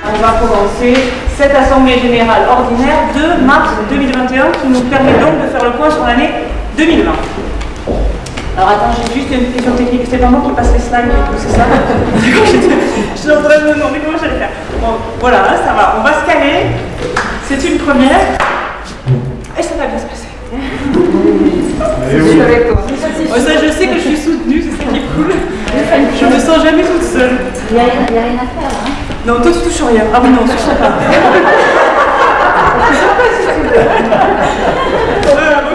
On va commencer cette assemblée générale ordinaire de mars 2021 qui nous permet donc de faire le point sur l'année 2020. Alors attends, j'ai juste une question technique. C'est pas moi qui passe les slides, du coup, c'est ça? Je suis en train de me demander comment j'allais faire. Bon, voilà, là, ça va. On va se caler. C'est une première. Et ça va bien se passer. Je suis avec toi. Ça, je sais que je suis soutenue, c'est ça qui est cool. Je me sens jamais toute seule. Il n'y a rien à faire, hein? Non, toi tu touches rien. Ah oui, non, surtout pas.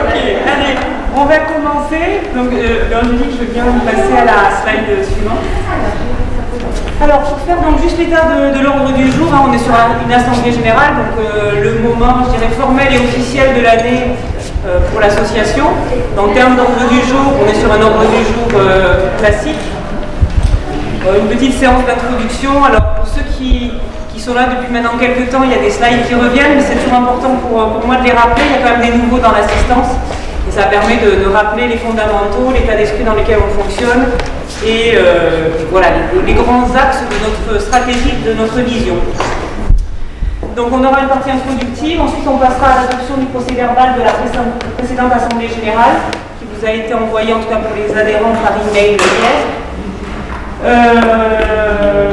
Ok, allez, on va commencer. Donc, Angélique, je veux bien passer à la slide suivante. Alors, pour faire donc juste l'état de l'ordre du jour, hein, on est sur une assemblée générale, donc le moment, je dirais, formel et officiel de l'année pour l'association. En termes d'ordre du jour, on est sur un ordre du jour classique. Une petite séance d'introduction. Alors, pour ceux qui sont là depuis maintenant quelques temps, il y a des slides qui reviennent, mais c'est toujours important pour moi de les rappeler. Il y a quand même des nouveaux dans l'assistance. Et ça permet de rappeler les fondamentaux, l'état d'esprit dans lequel on fonctionne et voilà, les grands axes de notre stratégie, de notre vision. Donc on aura une partie introductive, ensuite on passera à l'adoption du procès verbal de la précédente assemblée générale qui vous a été envoyée en tout cas pour les adhérents par email hier.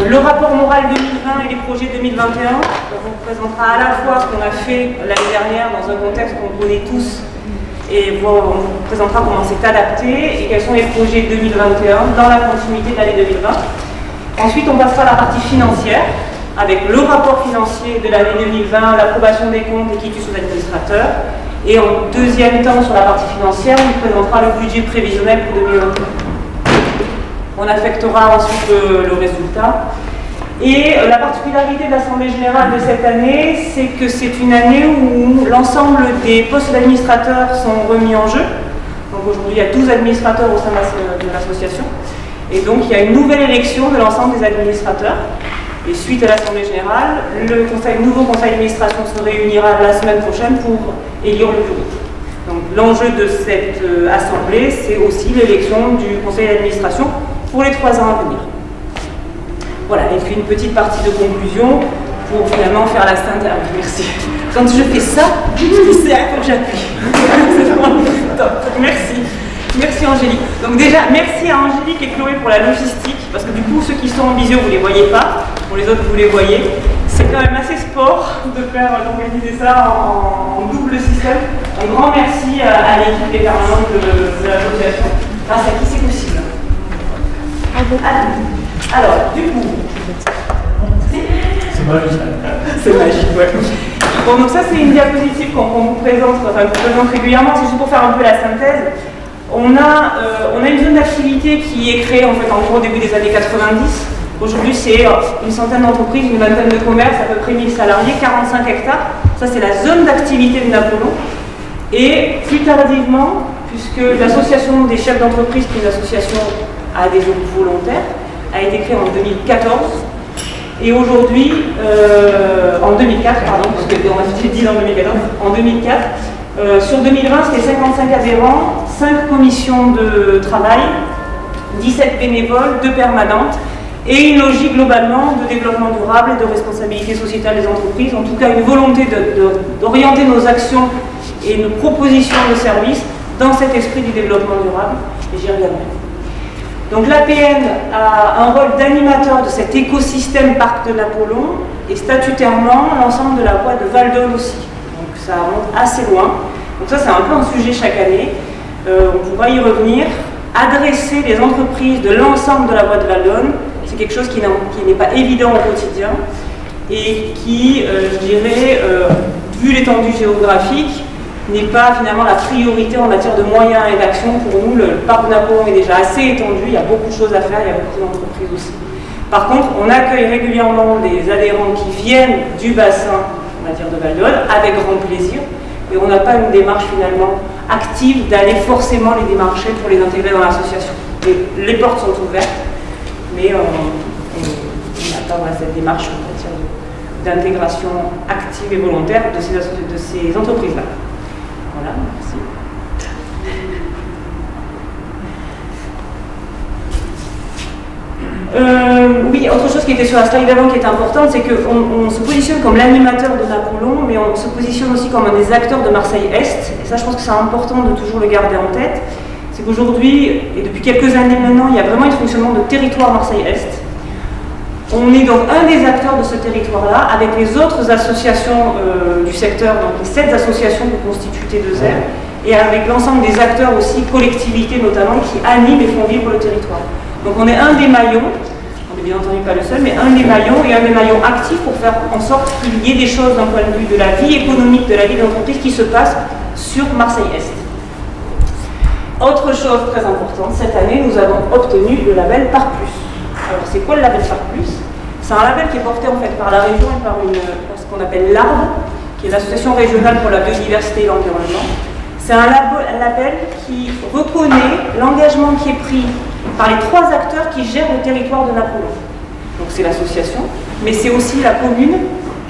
Le rapport moral 2020 et les projets 2021. Donc on vous présentera à la fois ce qu'on a fait l'année dernière dans un contexte qu'on connaît tous et on vous présentera comment c'est adapté et quels sont les projets 2021 dans la continuité de l'année 2020. Ensuite, on passera à la partie financière avec le rapport financier de l'année 2020, l'approbation des comptes et quitus aux administrateurs. Et en deuxième temps, sur la partie financière, on vous présentera le budget prévisionnel pour 2021. On affectera ensuite le résultat. Et la particularité de l'Assemblée générale de cette année, c'est que c'est une année où l'ensemble des postes d'administrateurs sont remis en jeu. Donc aujourd'hui, il y a 12 administrateurs au sein de l'association. Et donc, il y a une nouvelle élection de l'ensemble des administrateurs. Et suite à l'Assemblée générale, le nouveau conseil d'administration se réunira la semaine prochaine pour élire le bureau. Donc l'enjeu de cette assemblée, c'est aussi l'élection du conseil d'administration pour les 3 ans à venir. Voilà, et puis une petite partie de conclusion pour finalement faire la synthèse. Merci. Quand je fais ça, je sais à quoi j'appuie. C'est vraiment top. Merci. Merci Angélique. Donc déjà, merci à Angélique et Chloé pour la logistique, parce que du coup, ceux qui sont en visio, vous ne les voyez pas. Pour les autres, vous les voyez. C'est quand même assez sport d'organiser ça en double système. Un grand merci à l'équipe des permanentes de l'association. Grâce à qui c'est possible. Alors, du coup, c'est magique. C'est magique, ouais. Bon, donc ça, c'est une diapositive qu'on vous présente, régulièrement. C'est juste pour faire un peu la synthèse. On a une zone d'activité qui est créée en fait en gros au début des années 90. Aujourd'hui, c'est une centaine d'entreprises, une vingtaine de commerces, à peu près 1000 salariés, 45 hectares. Ça, c'est la zone d'activité de Napoléon. Et plus tardivement, puisque l'association des chefs d'entreprise, qui est une association à adhésion volontaire, a été créée en 2014. Et aujourd'hui, en 2004, pardon, parce qu'on a fait 10 ans en 2014, en 2004, sur 2020, c'était 55 adhérents, 5 commissions de travail, 17 bénévoles, 2 permanentes, et une logique globalement de développement durable et de responsabilité sociétale des entreprises, en tout cas une volonté d'orienter nos actions et nos propositions de services dans cet esprit du développement durable, et j'y reviendrai. Donc l'APN a un rôle d'animateur de cet écosystème Parc de Napoléon et statutairement l'ensemble de la voie de Val d'Aule aussi. Donc ça remonte assez loin. Donc ça c'est un peu un sujet chaque année. On pourra y revenir. Adresser les entreprises de l'ensemble de la voie de Val d'Aule, c'est quelque chose qui n'est pas évident au quotidien et qui, je dirais, vu l'étendue géographique, n'est pas finalement la priorité en matière de moyens et d'action pour nous. Le parc de Napoléon est déjà assez étendu, il y a beaucoup de choses à faire, il y a beaucoup d'entreprises aussi. Par contre, on accueille régulièrement des adhérents qui viennent du bassin, on va dire, de Val d'Aule, avec grand plaisir, et on n'a pas une démarche finalement active d'aller forcément les démarcher pour les intégrer dans l'association. Les portes sont ouvertes, mais on n'a pas cette démarche en matière d'intégration active et volontaire de ces entreprises-là. Voilà, merci. oui, autre chose qui était sur la slide d'avant qui est importante, c'est qu'on se positionne comme l'animateur de Napoulon, mais on se positionne aussi comme un des acteurs de Marseille-Est. Et ça, je pense que c'est important de toujours le garder en tête. C'est qu'aujourd'hui, et depuis quelques années maintenant, il y a vraiment un fonctionnement de territoire Marseille-Est. On est donc un des acteurs de ce territoire-là, avec les autres associations du secteur, donc les 7 associations que constitue T2R, et avec l'ensemble des acteurs aussi, collectivités notamment, qui animent et font vivre le territoire. Donc on est un des maillons, on n'est bien entendu pas le seul, mais un des maillons et un des maillons actifs pour faire en sorte qu'il y ait des choses d'un point de vue de la vie économique, de la vie d'entreprise qui se passe sur Marseille-Est. Autre chose très importante, cette année, nous avons obtenu le label Par Plus. Alors, c'est quoi le label Par Plus? C'est un label qui est porté en fait par la région et par ce qu'on appelle l'ARB, qui est l'Association régionale pour la biodiversité et l'environnement. C'est un label qui reconnaît l'engagement qui est pris par les 3 acteurs qui gèrent le territoire de Napoulon. Donc c'est l'association, mais c'est aussi la commune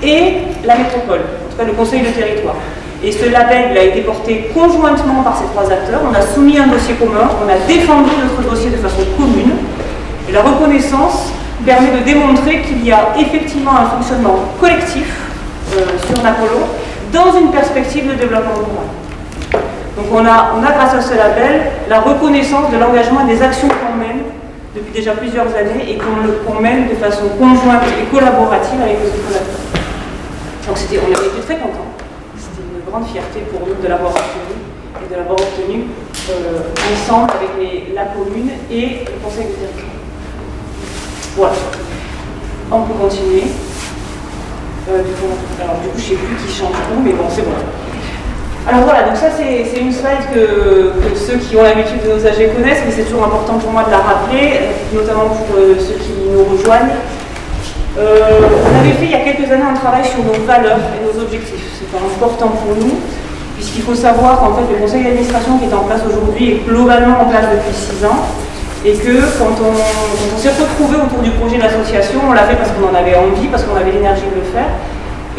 et la métropole, en tout cas le conseil de territoire. Et ce label il a été porté conjointement par ces 3 acteurs. On a soumis un dossier commun, on a défendu notre dossier de façon commune. Et la reconnaissance permet de démontrer qu'il y a effectivement un fonctionnement collectif sur Napoulon dans une perspective de développement rural. Donc on a grâce à ce label la reconnaissance de l'engagement et des actions qu'on mène depuis déjà plusieurs années et qu'on mène de façon conjointe et collaborative avec les autres acteurs. Donc on a été très contents. C'était une grande fierté pour nous de l'avoir obtenu et de l'avoir obtenu ensemble avec la commune et le conseil de territoire. Voilà. On peut continuer. Du coup, je ne sais plus qui change où, mais bon, c'est bon. Alors voilà, donc ça c'est une slide que ceux qui ont l'habitude de nos AG connaissent, mais c'est toujours important pour moi de la rappeler, notamment pour ceux qui nous rejoignent. On avait fait il y a quelques années un travail sur nos valeurs et nos objectifs. C'est important pour nous, puisqu'il faut savoir qu'en fait le conseil d'administration qui est en place aujourd'hui est globalement en place depuis 6 ans, et que quand on s'est retrouvé autour du projet de l'association, on l'a fait parce qu'on en avait envie, parce qu'on avait l'énergie de le faire.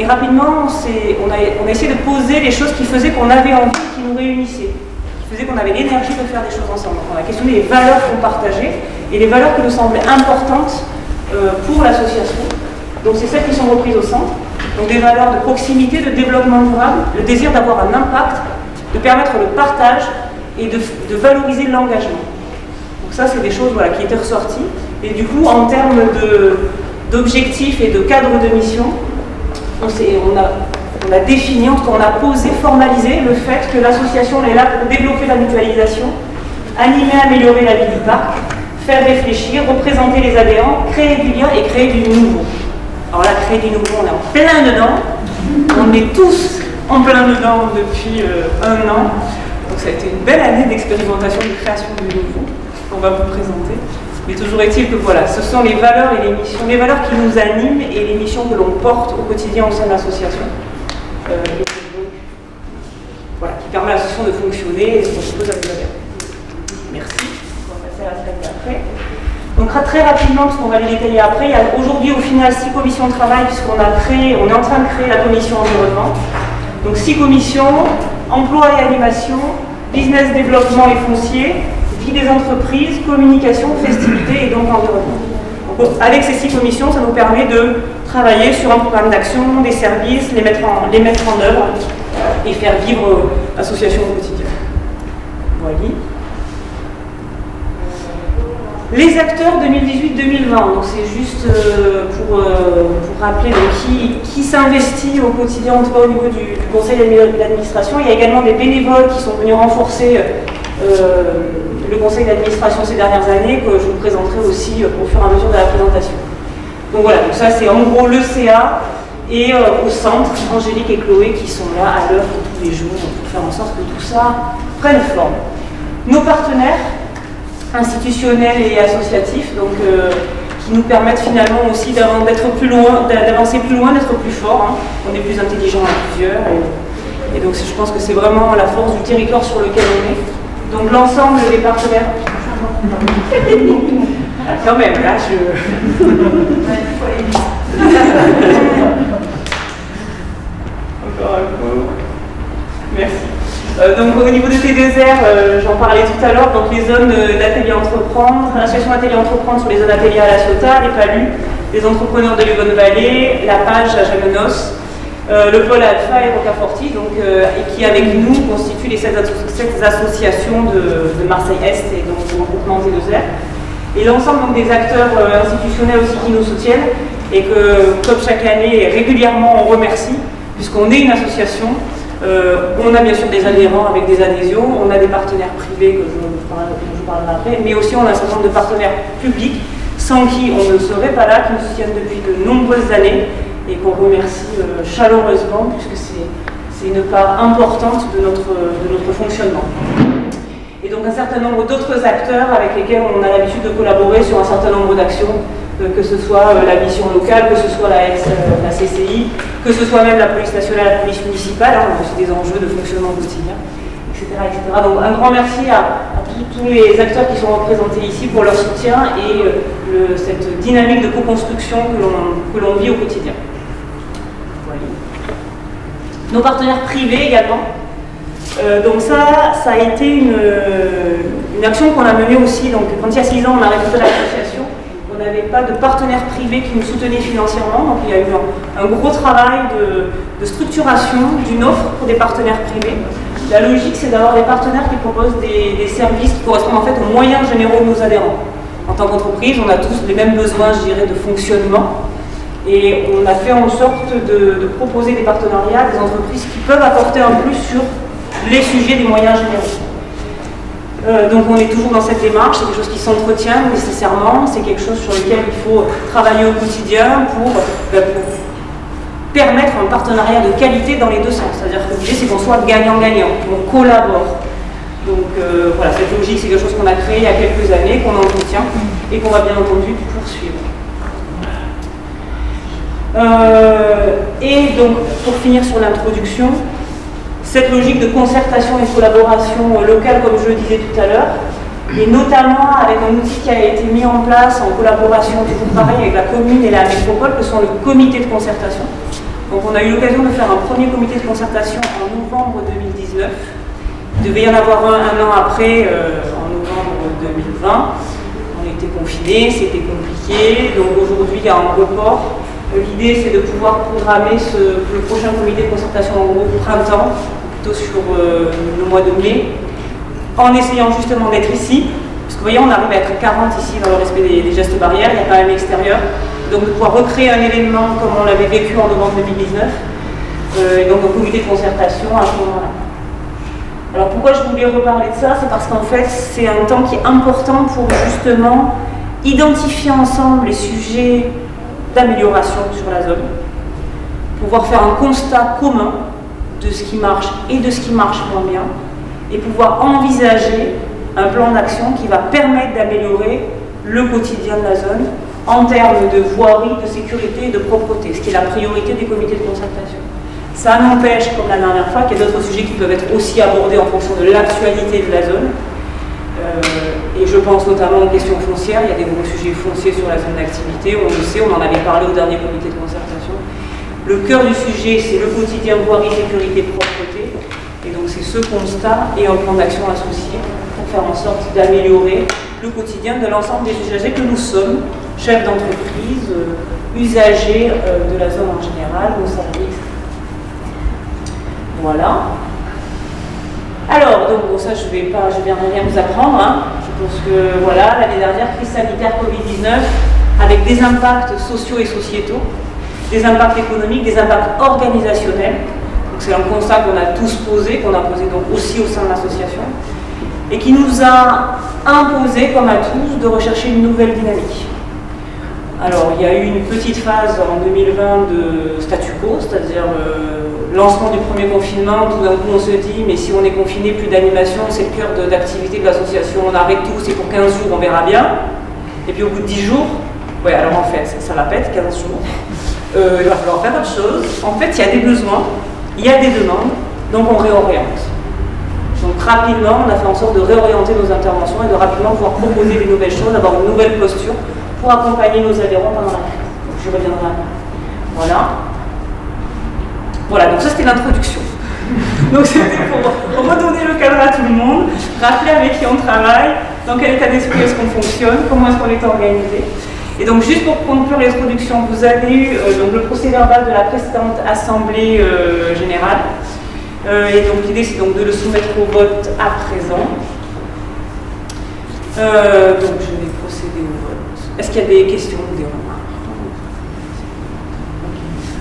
Et rapidement, on a essayé de poser les choses qui faisaient qu'on avait envie, qui nous réunissaient, qui faisaient qu'on avait l'énergie de faire des choses ensemble. Donc on a questionné les valeurs qu'on partageait et les valeurs qui nous semblaient importantes pour l'association. Donc c'est celles qui sont reprises au centre. Donc des valeurs de proximité, de développement durable, le désir d'avoir un impact, de permettre le partage et de valoriser l'engagement. Donc ça, c'est des choses qui étaient ressorties. Et du coup, en termes d'objectifs et de cadre de mission, on a défini, en tout cas on a posé, formalisé le fait que l'association est là pour développer la mutualisation, animer, améliorer la vie du parc, faire réfléchir, représenter les adhérents, créer du lien et créer du nouveau. Alors là, créer du nouveau, on est en plein dedans, on est tous en plein dedans depuis 1 an, donc ça a été une belle année d'expérimentation de création du nouveau qu'on va vous présenter. Mais toujours est-il que voilà, ce sont les valeurs et les missions, les valeurs qui nous animent et les missions que l'on porte au quotidien au sein de l'association. Voilà, qui permet à l'association de fonctionner et ce qu'on suppose à vous adhérents. Merci. On va passer à la slide d'après. Donc très rapidement, parce qu'on va les détailler après, il y a aujourd'hui au final 6 commissions de travail puisqu'on on est en train de créer la commission environnement. Donc 6 commissions, emploi et animation, business développement et foncier, vie des entreprises, communication, festivité et donc environnement. Donc, avec ces 6 commissions, ça nous permet de travailler sur un programme d'action, des services, les mettre en œuvre et faire vivre l'association au quotidien. Voilà. Les acteurs 2018-2020, donc c'est juste pour rappeler qui s'investit au quotidien, en tout cas au niveau du conseil d'administration. Il y a également des bénévoles qui sont venus renforcer le conseil d'administration ces dernières années, que je vous présenterai aussi au fur et à mesure de la présentation. Donc voilà, donc ça c'est en gros le CA et au centre, Angélique et Chloé qui sont là à l'œuvre tous les jours pour faire en sorte que tout ça prenne forme. Nos partenaires institutionnels et associatifs, donc qui nous permettent finalement aussi d'être plus loin, d'avancer plus loin, d'être plus fort. Hein. On est plus intelligent à plusieurs et donc je pense que c'est vraiment la force du territoire sur lequel on est. Donc l'ensemble des partenaires. Quand même, là je. Encore un coup. Merci. Donc au niveau de T2R, j'en parlais tout à l'heure, donc les zones d'atelier entreprendre, l'association atelier entreprendre sur les zones ateliers à La Ciotat, les PALU, les entrepreneurs de l'Yvonne-Vallée, la page à Jamenos, le pôle Alpha et Rocaforti, donc, et qui avec nous constituent les 7 associations de Marseille-Est et donc du regroupement T2R. Et l'ensemble donc, des acteurs institutionnels aussi qui nous soutiennent et que, comme chaque année, régulièrement on remercie, puisqu'on est une association. On a bien sûr des adhérents avec des adhésions, on a des partenaires privés que je parlerai après, mais aussi on a un certain nombre de partenaires publics sans qui on ne serait pas là, qui nous soutiennent depuis de nombreuses années et qu'on remercie chaleureusement puisque c'est une part importante de notre fonctionnement. Et donc un certain nombre d'autres acteurs avec lesquels on a l'habitude de collaborer sur un certain nombre d'actions, que ce soit la mission locale, que ce soit la CCI, que ce soit même la police nationale, la police municipale, on a aussi des enjeux de fonctionnement quotidien, etc. etc. Donc un grand merci à tous les acteurs qui sont représentés ici pour leur soutien et cette dynamique de co-construction que l'on vit au quotidien. Voilà. Nos partenaires privés également. Donc ça a été une action qu'on a menée aussi. Donc, quand il y a 6 ans, on a récupéré l'association. On n'avait pas de partenaires privés qui nous soutenaient financièrement. Donc il y a eu un gros travail de structuration d'une offre pour des partenaires privés. La logique, c'est d'avoir des partenaires qui proposent des services qui correspondent en fait aux moyens généraux de nos adhérents. En tant qu'entreprise, on a tous les mêmes besoins, je dirais, de fonctionnement. Et on a fait en sorte de proposer des partenariats à des entreprises qui peuvent apporter un plus sur les sujets des moyens généraux. Donc on est toujours dans cette démarche, c'est quelque chose qui s'entretient nécessairement, c'est quelque chose sur lequel il faut travailler au quotidien pour permettre un partenariat de qualité dans les deux sens. C'est-à-dire que l'idée c'est qu'on soit gagnant-gagnant, qu'on collabore. Donc voilà, cette logique c'est quelque chose qu'on a créé il y a quelques années, qu'on entretient et qu'on va bien entendu poursuivre. Et donc pour finir sur l'introduction, cette logique de concertation et de collaboration locale, comme je le disais tout à l'heure, et notamment avec un outil qui a été mis en place en collaboration toujours pareil avec la commune et la métropole, que sont le comité de concertation. Donc on a eu l'occasion de faire un premier comité de concertation en novembre 2019. Il devait y en avoir un an après, en novembre 2020. On était confinés, c'était compliqué, donc aujourd'hui il y a un report. L'idée c'est de pouvoir programmer le prochain comité de concertation en gros printemps, plutôt sur le mois de mai, en essayant justement d'être ici, parce que vous voyez on arrive à être 40 ici dans le respect des gestes barrières, il y a quand même l'extérieur, donc de pouvoir recréer un événement comme on l'avait vécu en novembre 2019, et donc un comité de concertation à ce moment-là. Alors pourquoi je voulais reparler de ça, c'est parce qu'en fait c'est un temps qui est important pour justement identifier ensemble les sujets d'amélioration sur la zone, pouvoir faire un constat commun de ce qui marche et de ce qui marche moins bien, et pouvoir envisager un plan d'action qui va permettre d'améliorer le quotidien de la zone en termes de voirie, de sécurité et de propreté, ce qui est la priorité des comités de concertation. Ça n'empêche, comme la dernière fois, qu'il y a d'autres sujets qui peuvent être aussi abordés en fonction de l'actualité de la zone. Et je pense notamment aux questions foncières, il y a des gros sujets fonciers sur la zone d'activité, on le sait, on en avait parlé au dernier comité de concertation. Le cœur du sujet, c'est le quotidien voirie, sécurité, propreté, et donc c'est ce constat et un plan d'action associé pour faire en sorte d'améliorer le quotidien de l'ensemble des usagers que nous sommes, chefs d'entreprise, usagers de la zone en général, nos salariés, etc. Voilà. Alors, donc bon, ça je vais rien vous apprendre, hein. Je pense que voilà, l'année dernière, crise sanitaire Covid-19, avec des impacts sociaux et sociétaux, des impacts économiques, des impacts organisationnels. Donc c'est un constat qu'on a tous posé, qu'on a posé donc aussi au sein de l'association, et qui nous a imposé, comme à tous, de rechercher une nouvelle dynamique. Alors, il y a eu une petite phase en 2020 de statu quo, c'est-à-dire lancement du premier confinement. Tout d'un coup, on se dit, mais si on est confiné, plus d'animation, c'est le cœur d'activité de l'association, on arrête tout, c'est pour 15 jours, on verra bien. Et puis au bout de 10 jours, ouais, alors en fait, ça la pète, 15 jours. Il va falloir faire autre chose. En fait, il y a des besoins, il y a des demandes, donc on réoriente. Donc rapidement, on a fait en sorte de réorienter nos interventions et de rapidement pouvoir proposer des nouvelles choses, d'avoir une nouvelle posture pour accompagner nos adhérents pendant la crise. Donc, je reviendrai après. Voilà. Voilà, donc ça c'était l'introduction. Donc c'était pour redonner le cadre à tout le monde, rappeler avec qui on travaille, dans quel état d'esprit est-ce qu'on fonctionne, comment est-ce qu'on est organisé. Et donc juste pour conclure l'introduction, vous avez eu donc le procès verbal de la précédente assemblée générale. Et donc l'idée c'est donc de le soumettre au vote à présent. Donc je vais procéder au vote. Est-ce qu'il y a des questions ou des remarques?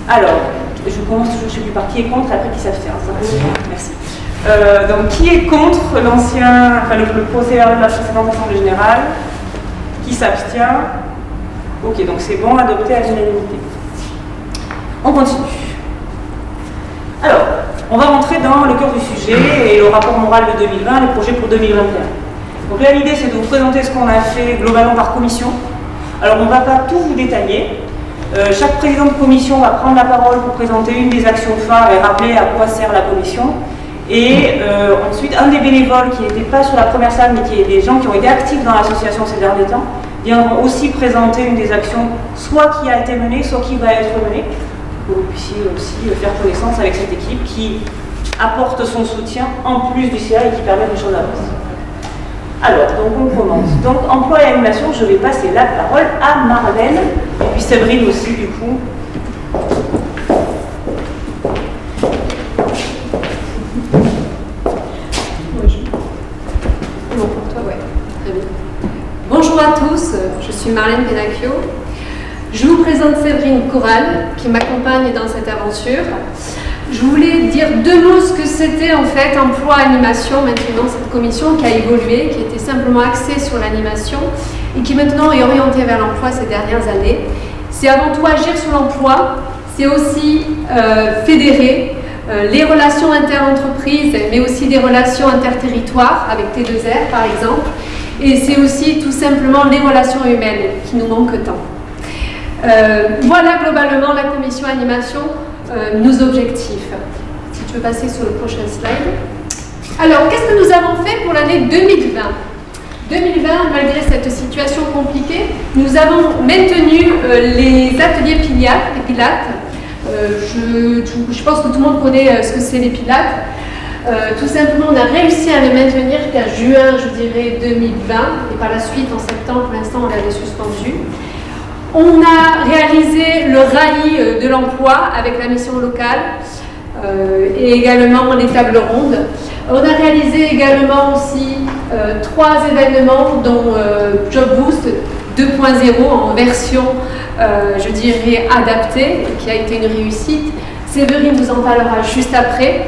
Alors, je commence toujours, je ne sais plus par qui est contre, après qui s'abstient. Merci. Donc qui est contre le procès verbal de la précédente assemblée générale? Qui s'abstient? Ok, donc c'est bon, adopté à l'unanimité. On continue. Alors, on va rentrer dans le cœur du sujet et le rapport moral de 2020, les projets pour 2021. Donc là, l'idée, c'est de vous présenter ce qu'on a fait globalement par commission. Alors, on ne va pas tout vous détailler. Chaque président de commission va prendre la parole pour présenter une des actions phares et rappeler à quoi sert la commission. Et ensuite, un des bénévoles qui n'était pas sur la première salle, mais qui est des gens qui ont été actifs dans l'association ces derniers temps, viendront aussi présenter une des actions, soit qui a été menée, soit qui va être menée, pour que vous puissiez aussi faire connaissance avec cette équipe qui apporte son soutien en plus du CA et qui permet des choses à avancer. Alors, donc on commence. Donc, emploi et animation, je vais passer la parole à Marlène, et puis Séverine aussi, du coup. Bonjour à tous, je suis Marlène Penacchio. Je vous présente Séverine Corral qui m'accompagne dans cette aventure. Je voulais dire deux mots ce que c'était en fait emploi-animation, maintenant cette commission qui a évolué, qui était simplement axée sur l'animation et qui maintenant est orientée vers l'emploi ces dernières années. C'est avant tout agir sur l'emploi, c'est aussi fédérer les relations interentreprises, mais aussi des relations interterritoires avec T2R par exemple. Et c'est aussi tout simplement les relations humaines qui nous manquent tant. Voilà globalement la commission animation, nos objectifs. Si tu veux passer sur le prochain slide. Alors, qu'est-ce que nous avons fait pour l'année 2020 ? 2020, malgré cette situation compliquée, nous avons maintenu les ateliers Pilates. Je pense que tout le monde connaît ce que c'est les Pilates. Tout simplement, on a réussi à le maintenir jusqu'à juin, je dirais, 2020. Et par la suite, en septembre, pour l'instant, on l'avait suspendu. On a réalisé le rallye de l'emploi avec la mission locale et également les tables rondes. On a réalisé également aussi 3 événements, dont Job Boost 2.0 en version, je dirais, adaptée, qui a été une réussite. Séverine vous en parlera juste après.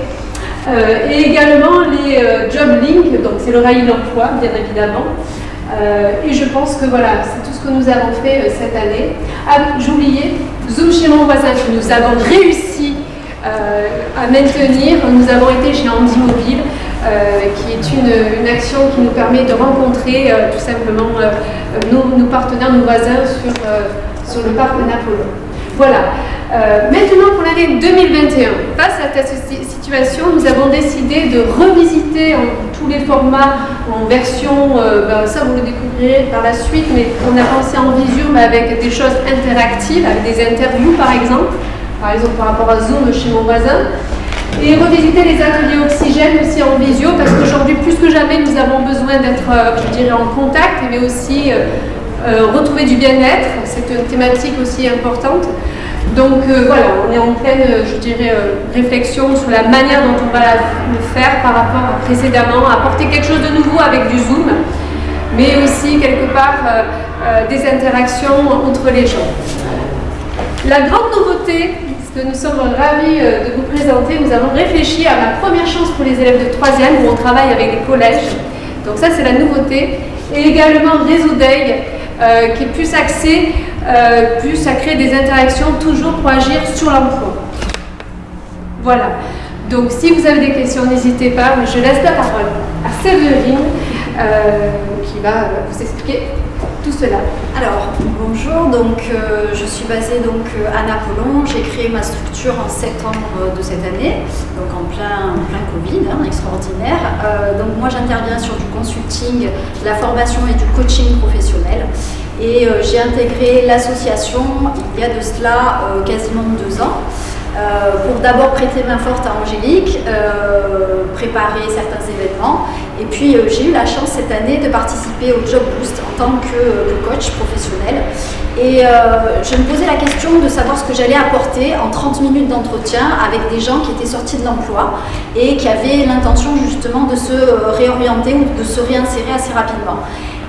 Et également les Job Link, donc c'est le rallye de l'emploi, bien évidemment. Et je pense que voilà, c'est tout ce que nous avons fait cette année. Ah, j'oubliais, Zoom chez mon voisin, que nous avons réussi à maintenir. Nous avons été chez Andy Mobile, qui est une action qui nous permet de rencontrer tout simplement nos partenaires, nos voisins sur le parc de Napoléon. Voilà. Maintenant pour l'année 2021, face à cette situation, nous avons décidé de revisiter tous les formats en version, ça vous le découvrirez par la suite, mais on a pensé en visio, mais avec des choses interactives, avec des interviews par exemple par rapport à Zoom chez mon voisin, et revisiter les ateliers oxygène aussi en visio, parce qu'aujourd'hui plus que jamais nous avons besoin d'être, je dirais, en contact, mais aussi retrouver du bien-être. C'est une thématique aussi importante. Donc voilà, on est en pleine, je dirais, réflexion sur la manière dont on va le faire par rapport à précédemment, apporter quelque chose de nouveau avec du Zoom, mais aussi quelque part des interactions entre les gens. La grande nouveauté, ce que nous sommes ravis de vous présenter, nous avons réfléchi à la première chance pour les élèves de 3e où on travaille avec les collèges. Donc ça c'est la nouveauté. Et également Réseau Day, qui est plus axé, plus à créer des interactions toujours pour agir sur l'emploi. Voilà. Donc si vous avez des questions, n'hésitez pas, mais je laisse la parole à Séverine qui va vous expliquer tout cela. Alors, bonjour, donc je suis basée donc, à Napoléon. J'ai créé ma structure en septembre de cette année, donc en plein Covid, extraordinaire. Donc moi j'interviens sur du consulting, de la formation et du coaching professionnel. Et j'ai intégré l'association il y a de cela quasiment 2 ans. pour d'abord prêter main forte à Angélique, préparer certains événements. Et puis j'ai eu la chance cette année de participer au Job Boost en tant que coach professionnel. Et je me posais la question de savoir ce que j'allais apporter en 30 minutes d'entretien avec des gens qui étaient sortis de l'emploi et qui avaient l'intention justement de se réorienter ou de se réinsérer assez rapidement.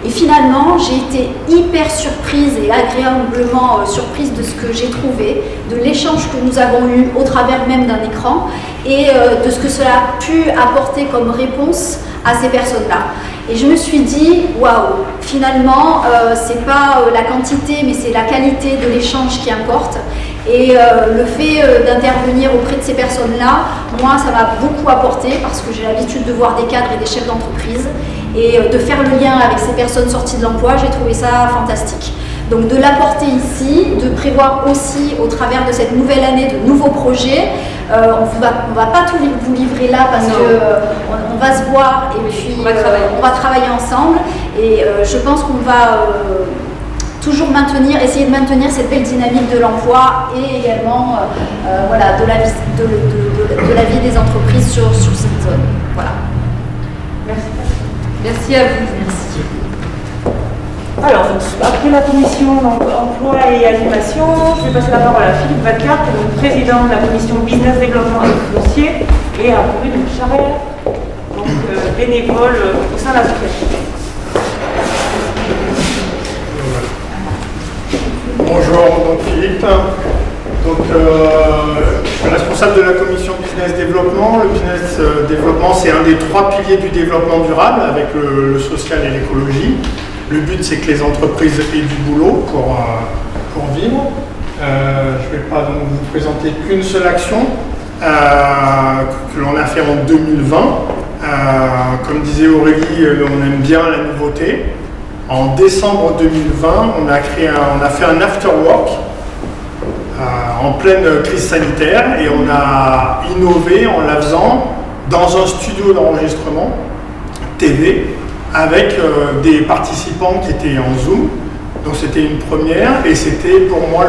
Et finalement, j'ai été hyper surprise et agréablement surprise de ce que j'ai trouvé, de l'échange que nous avons eu au travers même d'un écran et de ce que cela a pu apporter comme réponse à ces personnes-là. Et je me suis dit, waouh, finalement, c'est pas la quantité, mais c'est la qualité de l'échange qui importe. Et le fait d'intervenir auprès de ces personnes-là, moi, ça m'a beaucoup apporté parce que j'ai l'habitude de voir des cadres et des chefs d'entreprise. Et de faire le lien avec ces personnes sorties de l'emploi, j'ai trouvé ça fantastique. Donc de l'apporter ici, de prévoir aussi au travers de cette nouvelle année de nouveaux projets. On va pas tout vous livrer là parce qu'on va se voir et puis on va travailler ensemble. Et je pense qu'on va toujours essayer de maintenir cette belle dynamique de l'emploi et également voilà, de la vie des entreprises sur cette zone. Voilà. Merci. Merci à vous. Merci. Alors, après la commission emploi et animation, je vais passer la parole à Philippe Vadecart, qui est donc président de la commission business développement et foncier, et à Brune Charrière, donc bénévole au sein de l'association. Bonjour, donc Philippe. Donc, je suis responsable de la commission business développement. Le business développement, c'est un des 3 piliers du développement durable avec le social et l'écologie. Le but, c'est que les entreprises aient du boulot pour vivre. Je ne vais pas donc vous présenter qu'une seule action que l'on a fait en 2020. Comme disait Aurélie, on aime bien la nouveauté. En décembre 2020, on a fait un after-work en pleine crise sanitaire et on a innové en la faisant dans un studio d'enregistrement TV avec des participants qui étaient en Zoom. Donc c'était une première et c'était pour moi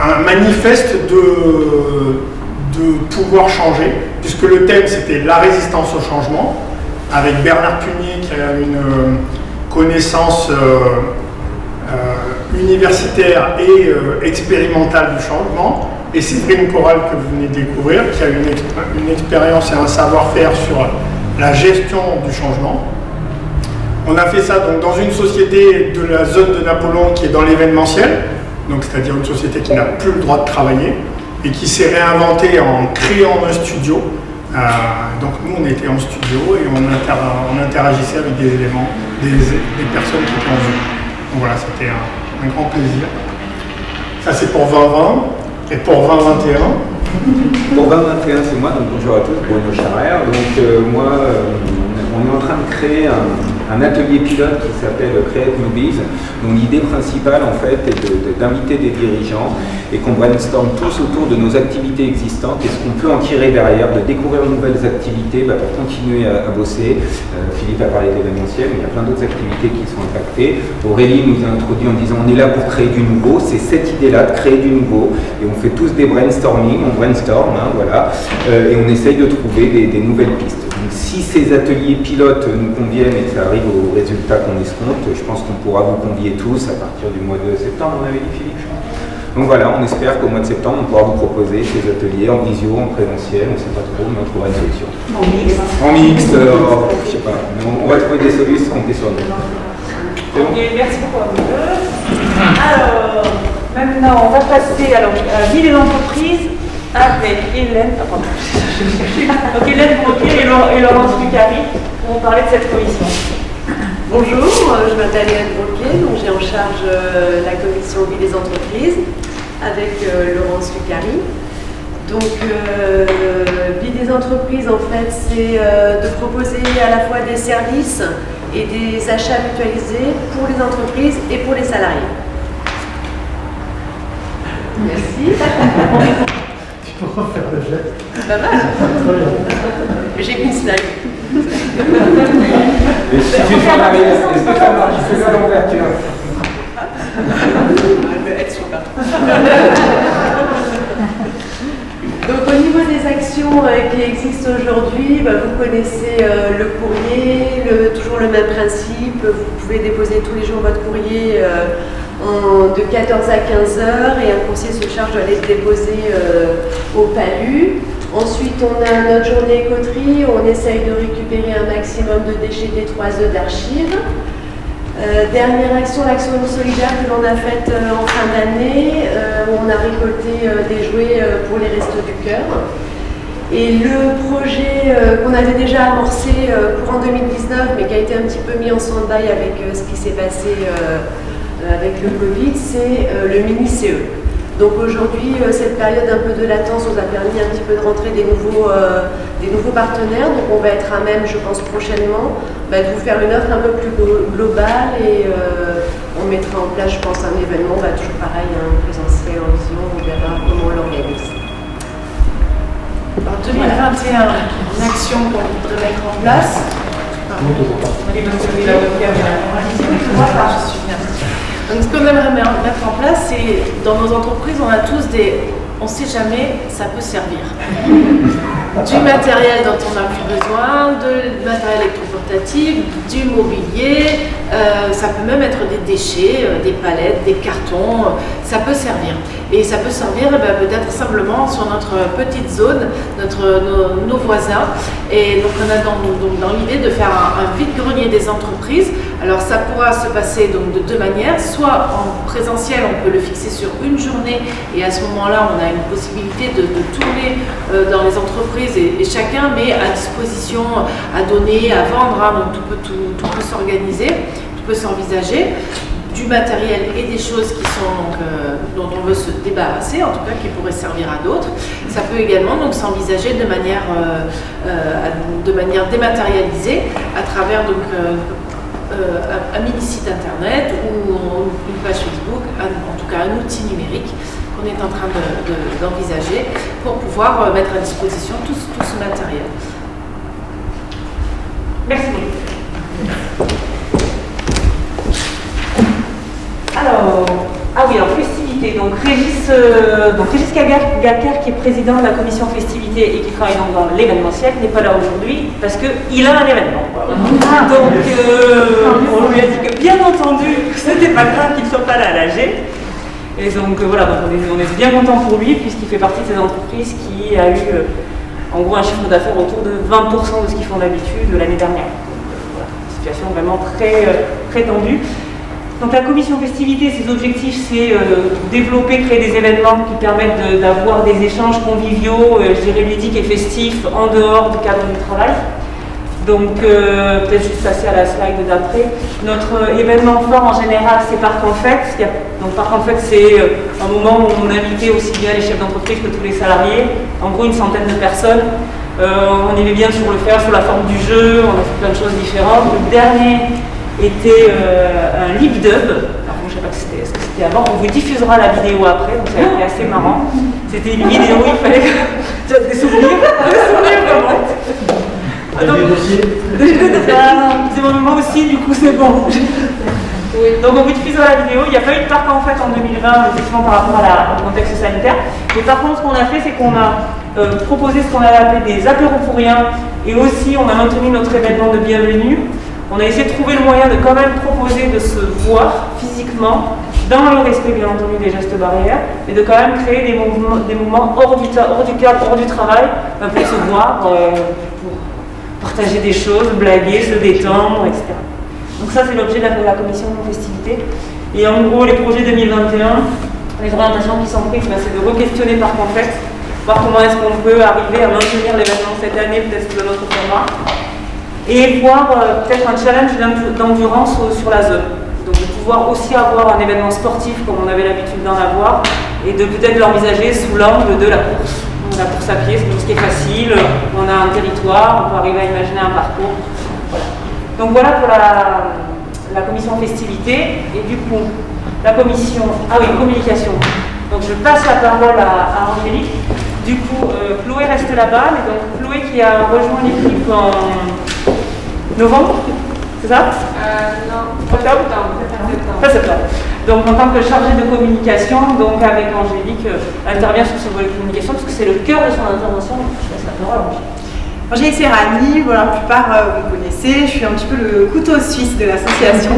un manifeste de pouvoir changer, puisque le thème c'était la résistance au changement, avec Bernard Punier qui a une connaissance universitaire et expérimentale du changement, et Séverine Corral que vous venez de découvrir, qui a une expérience et un savoir-faire sur la gestion du changement. On a fait ça donc dans une société de la zone de Napoléon qui est dans l'événementiel, donc c'est-à-dire une société qui n'a plus le droit de travailler et qui s'est réinventée en créant un studio. Donc nous on était en studio et on interagissait avec des éléments, des personnes qui étaient en Zoom. Donc voilà, c'était un grand plaisir. Ça c'est pour 2020 et pour 2021. Pour 2021, c'est moi, donc bonjour à tous, Bruno Charrière. Donc moi, on est en train de créer un atelier pilote qui s'appelle Create Newbies, dont l'idée principale en fait est d'inviter des dirigeants et qu'on brainstorm tous autour de nos activités existantes et ce qu'on peut en tirer derrière, de découvrir de nouvelles activités pour continuer à bosser. Philippe a parlé d'événementiel, mais il y a plein d'autres activités qui sont impactées. Aurélie nous a introduit en disant on est là pour créer du nouveau, c'est cette idée-là de créer du nouveau et on fait tous des brainstorming, on brainstorm, voilà, et on essaye de trouver des nouvelles pistes. Donc, si ces ateliers pilotes nous conviennent et que ça arrive aux résultats qu'on escompte, je pense qu'on pourra vous convier tous à partir du mois de septembre, on avait dit Philippe, je crois. Donc voilà, on espère qu'au mois de septembre, on pourra vous proposer ces ateliers en visio, en présentiel, on ne sait pas trop, mais on trouvera une solution. En mixte. En mixte, je sais pas, mais on va trouver des solutions, comptez sur nous. Ok, merci beaucoup à vous deux. Alors, maintenant, on va passer à la vie des entreprises avec Hélène. Ah, pardon. Donc Hélène Broquier et Laurence Lucari vont parler de cette commission. Bonjour, je m'appelle Hélène Broquier, donc j'ai en charge la commission vie des entreprises avec Laurence Lucari. Donc vie des entreprises en fait c'est de proposer à la fois des services et des achats mutualisés pour les entreprises et pour les salariés. Merci. Tu peux refaire le geste. Pas mal. J'ai qu'une slide. Et si tu fais en arrière, est-ce que ça marche? Je fais ça à l'envers, tiens. Elle super. aujourd'hui, vous connaissez le courrier, toujours le même principe. Vous pouvez déposer tous les jours votre courrier de 14 à 15 heures et un conseiller se charge d'aller le déposer au PALU. Ensuite, on a notre journée écoterie, on essaye de récupérer un maximum de déchets des 3 œufs d'archives. Dernière action, l'action solidaire que l'on a faite en fin d'année, où on a récolté des jouets pour les Restos du Cœur. Et le projet qu'on avait déjà amorcé courant 2019, mais qui a été un petit peu mis en stand-by avec ce qui s'est passé avec le Covid, c'est le mini-CE. Donc aujourd'hui, cette période un peu de latence nous a permis un petit peu de rentrer des nouveaux partenaires. Donc on va être à même, je pense prochainement, de vous faire une offre un peu plus globale et on mettra en place, je pense, un événement, toujours pareil, présentiel, en vision, on verra comment on l'organise. En 2021, une action qu'on voudrait mettre en place. Donc ce qu'on aimerait mettre en place, c'est dans nos entreprises, on a tous on ne sait jamais, ça peut servir. Du matériel dont on n'a plus besoin, du matériel électroportatif, du mobilier, ça peut même être des déchets, des palettes, des cartons, ça peut servir. Et ça peut servir peut-être simplement sur notre petite zone, nos voisins. Et donc on a dans l'idée de faire un vide-grenier des entreprises. Alors ça pourra se passer donc de deux manières, soit en présentiel, on peut le fixer sur une journée et à ce moment-là on a une possibilité de tourner dans les entreprises et chacun met à disposition, à donner, à vendre, donc tout peut s'organiser, tout peut s'envisager, du matériel et des choses qui sont dont on veut se débarrasser, en tout cas qui pourraient servir à d'autres. Ça peut également donc s'envisager de manière dématérialisée à travers donc un mini-site internet ou une page Facebook, en tout cas un outil numérique qu'on est en train d'envisager pour pouvoir mettre à disposition tout ce matériel. Merci. Alors festivité, donc Régis Galker, qui est président de la commission festivité et qui travaille donc dans l'événementiel, n'est pas là aujourd'hui parce qu'il a un événement. Donc on lui a dit que bien entendu, ce n'était pas grave qu'il ne soit pas là à l'AG. Et donc voilà, donc on est bien content pour lui puisqu'il fait partie de ces entreprises qui a eu en gros un chiffre d'affaires autour de 20% de ce qu'ils font d'habitude l'année dernière. Donc voilà, une situation vraiment très tendue. Donc la commission festivité, ses objectifs, c'est développer, créer des événements qui permettent d'avoir des échanges conviviaux, je dirais ludiques et festifs, en dehors du cadre du travail. Donc peut-être juste passer à la slide d'après. Notre événement fort en général, c'est Parc en Fête. Donc Parc en Fête, c'est un moment où on invitait aussi bien les chefs d'entreprise que tous les salariés, en gros une centaine de personnes. On aimait bien sur le faire, sous la forme du jeu, on a fait plein de choses différentes. Le dernier était un lip dub. Alors, je ne sais pas ce que c'était avant, on vous diffusera la vidéo après, donc ça a été assez marrant. C'était une vidéo où il fallait des souvenirs vraiment. Des dossiers. C'est mon moment aussi, du coup c'est bon. Oui. Donc on vous diffusera la vidéo. Il n'y a pas eu de parc en fait en 2020, effectivement par rapport au contexte sanitaire. Mais par contre, ce qu'on a fait, c'est qu'on a proposé ce qu'on avait appelé des apéros pour rien, et aussi on a maintenu notre événement de bienvenue. On a essayé de trouver le moyen de quand même proposer de se voir physiquement, dans le respect bien entendu des gestes barrières, mais de quand même créer des moments hors du cadre, hors du travail, pour se voir, pour partager des choses, blaguer, se détendre, etc. Donc ça c'est l'objet de la commission de festivité. Et en gros les projets 2021, les orientations qui sont prises, c'est de re-questionner Parc en Fête, voir comment est-ce qu'on peut arriver à maintenir l'événement cette année, peut-être sous un autre format. Et voir peut-être un challenge d'endurance sur la zone. Donc de pouvoir aussi avoir un événement sportif comme on avait l'habitude d'en avoir et de peut-être l'envisager sous l'angle de la course. Donc, la course à pied, c'est ce qui est facile, on a un territoire, on peut arriver à imaginer un parcours. Voilà. Donc voilà pour la commission festivité et du coup la commission, communication. Donc je passe la parole à Angélique. Du coup, Chloé reste là-bas, mais donc Chloé qui a rejoint l'équipe en novembre, c'est ça Non, octobre. Pas septembre. Donc en tant que chargée de communication, donc avec Angélique, elle intervient sur ce volet de communication parce que c'est le cœur de son intervention. Je laisse la parole, Angélique. Angélique Serrani, voilà, la plupart vous me connaissez, je suis un petit peu le couteau suisse de l'association.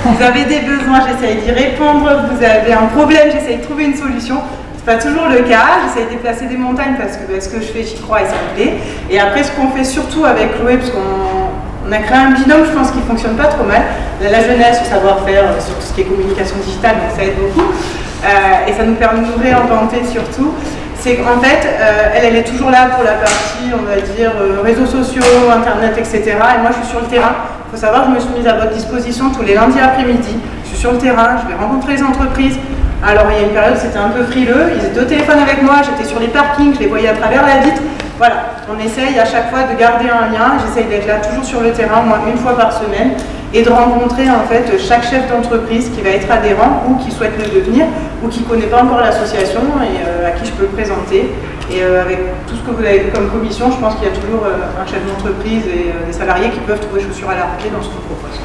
Vous avez des besoins, j'essaye d'y répondre, vous avez un problème, j'essaye de trouver une solution. C'est pas toujours le cas, j'essaye de déplacer des montagnes parce que ce que je fais, j'y crois et ça me plaît. Et après, ce qu'on fait surtout avec Chloé, parce qu'on a créé un binôme, je pense, qui fonctionne pas trop mal. La jeunesse, le savoir-faire sur tout ce qui est communication digitale, donc ça aide beaucoup. Et ça nous permet de nous réinventer surtout. C'est qu'en fait, elle est toujours là pour la partie, on va dire, réseaux sociaux, internet, etc. Et moi, je suis sur le terrain. Il faut savoir que je me suis mise à votre disposition tous les lundis après-midi. Je suis sur le terrain, je vais rencontrer les entreprises. Alors, il y a une période où c'était un peu frileux. Ils étaient au téléphone avec moi, j'étais sur les parkings, je les voyais à travers la vitre. Voilà, on essaye à chaque fois de garder un lien. J'essaye d'être là toujours sur le terrain, moi, une fois par semaine. Et de rencontrer en fait chaque chef d'entreprise qui va être adhérent ou qui souhaite le devenir ou qui ne connaît pas encore l'association et à qui je peux le présenter. Et avec tout ce que vous avez comme commission, je pense qu'il y a toujours un chef d'entreprise et des salariés qui peuvent trouver chaussures à la clé dans ce qu'on propose.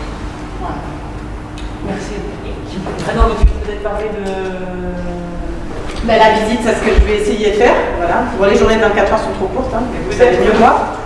Voilà. Merci. Ah non, mais tu peux peut-être parler de... La visite, c'est ce que je vais essayer de faire. Voilà. Bon, les journées de 24 heures sont trop courtes, hein, mais vous savez mieux que moi.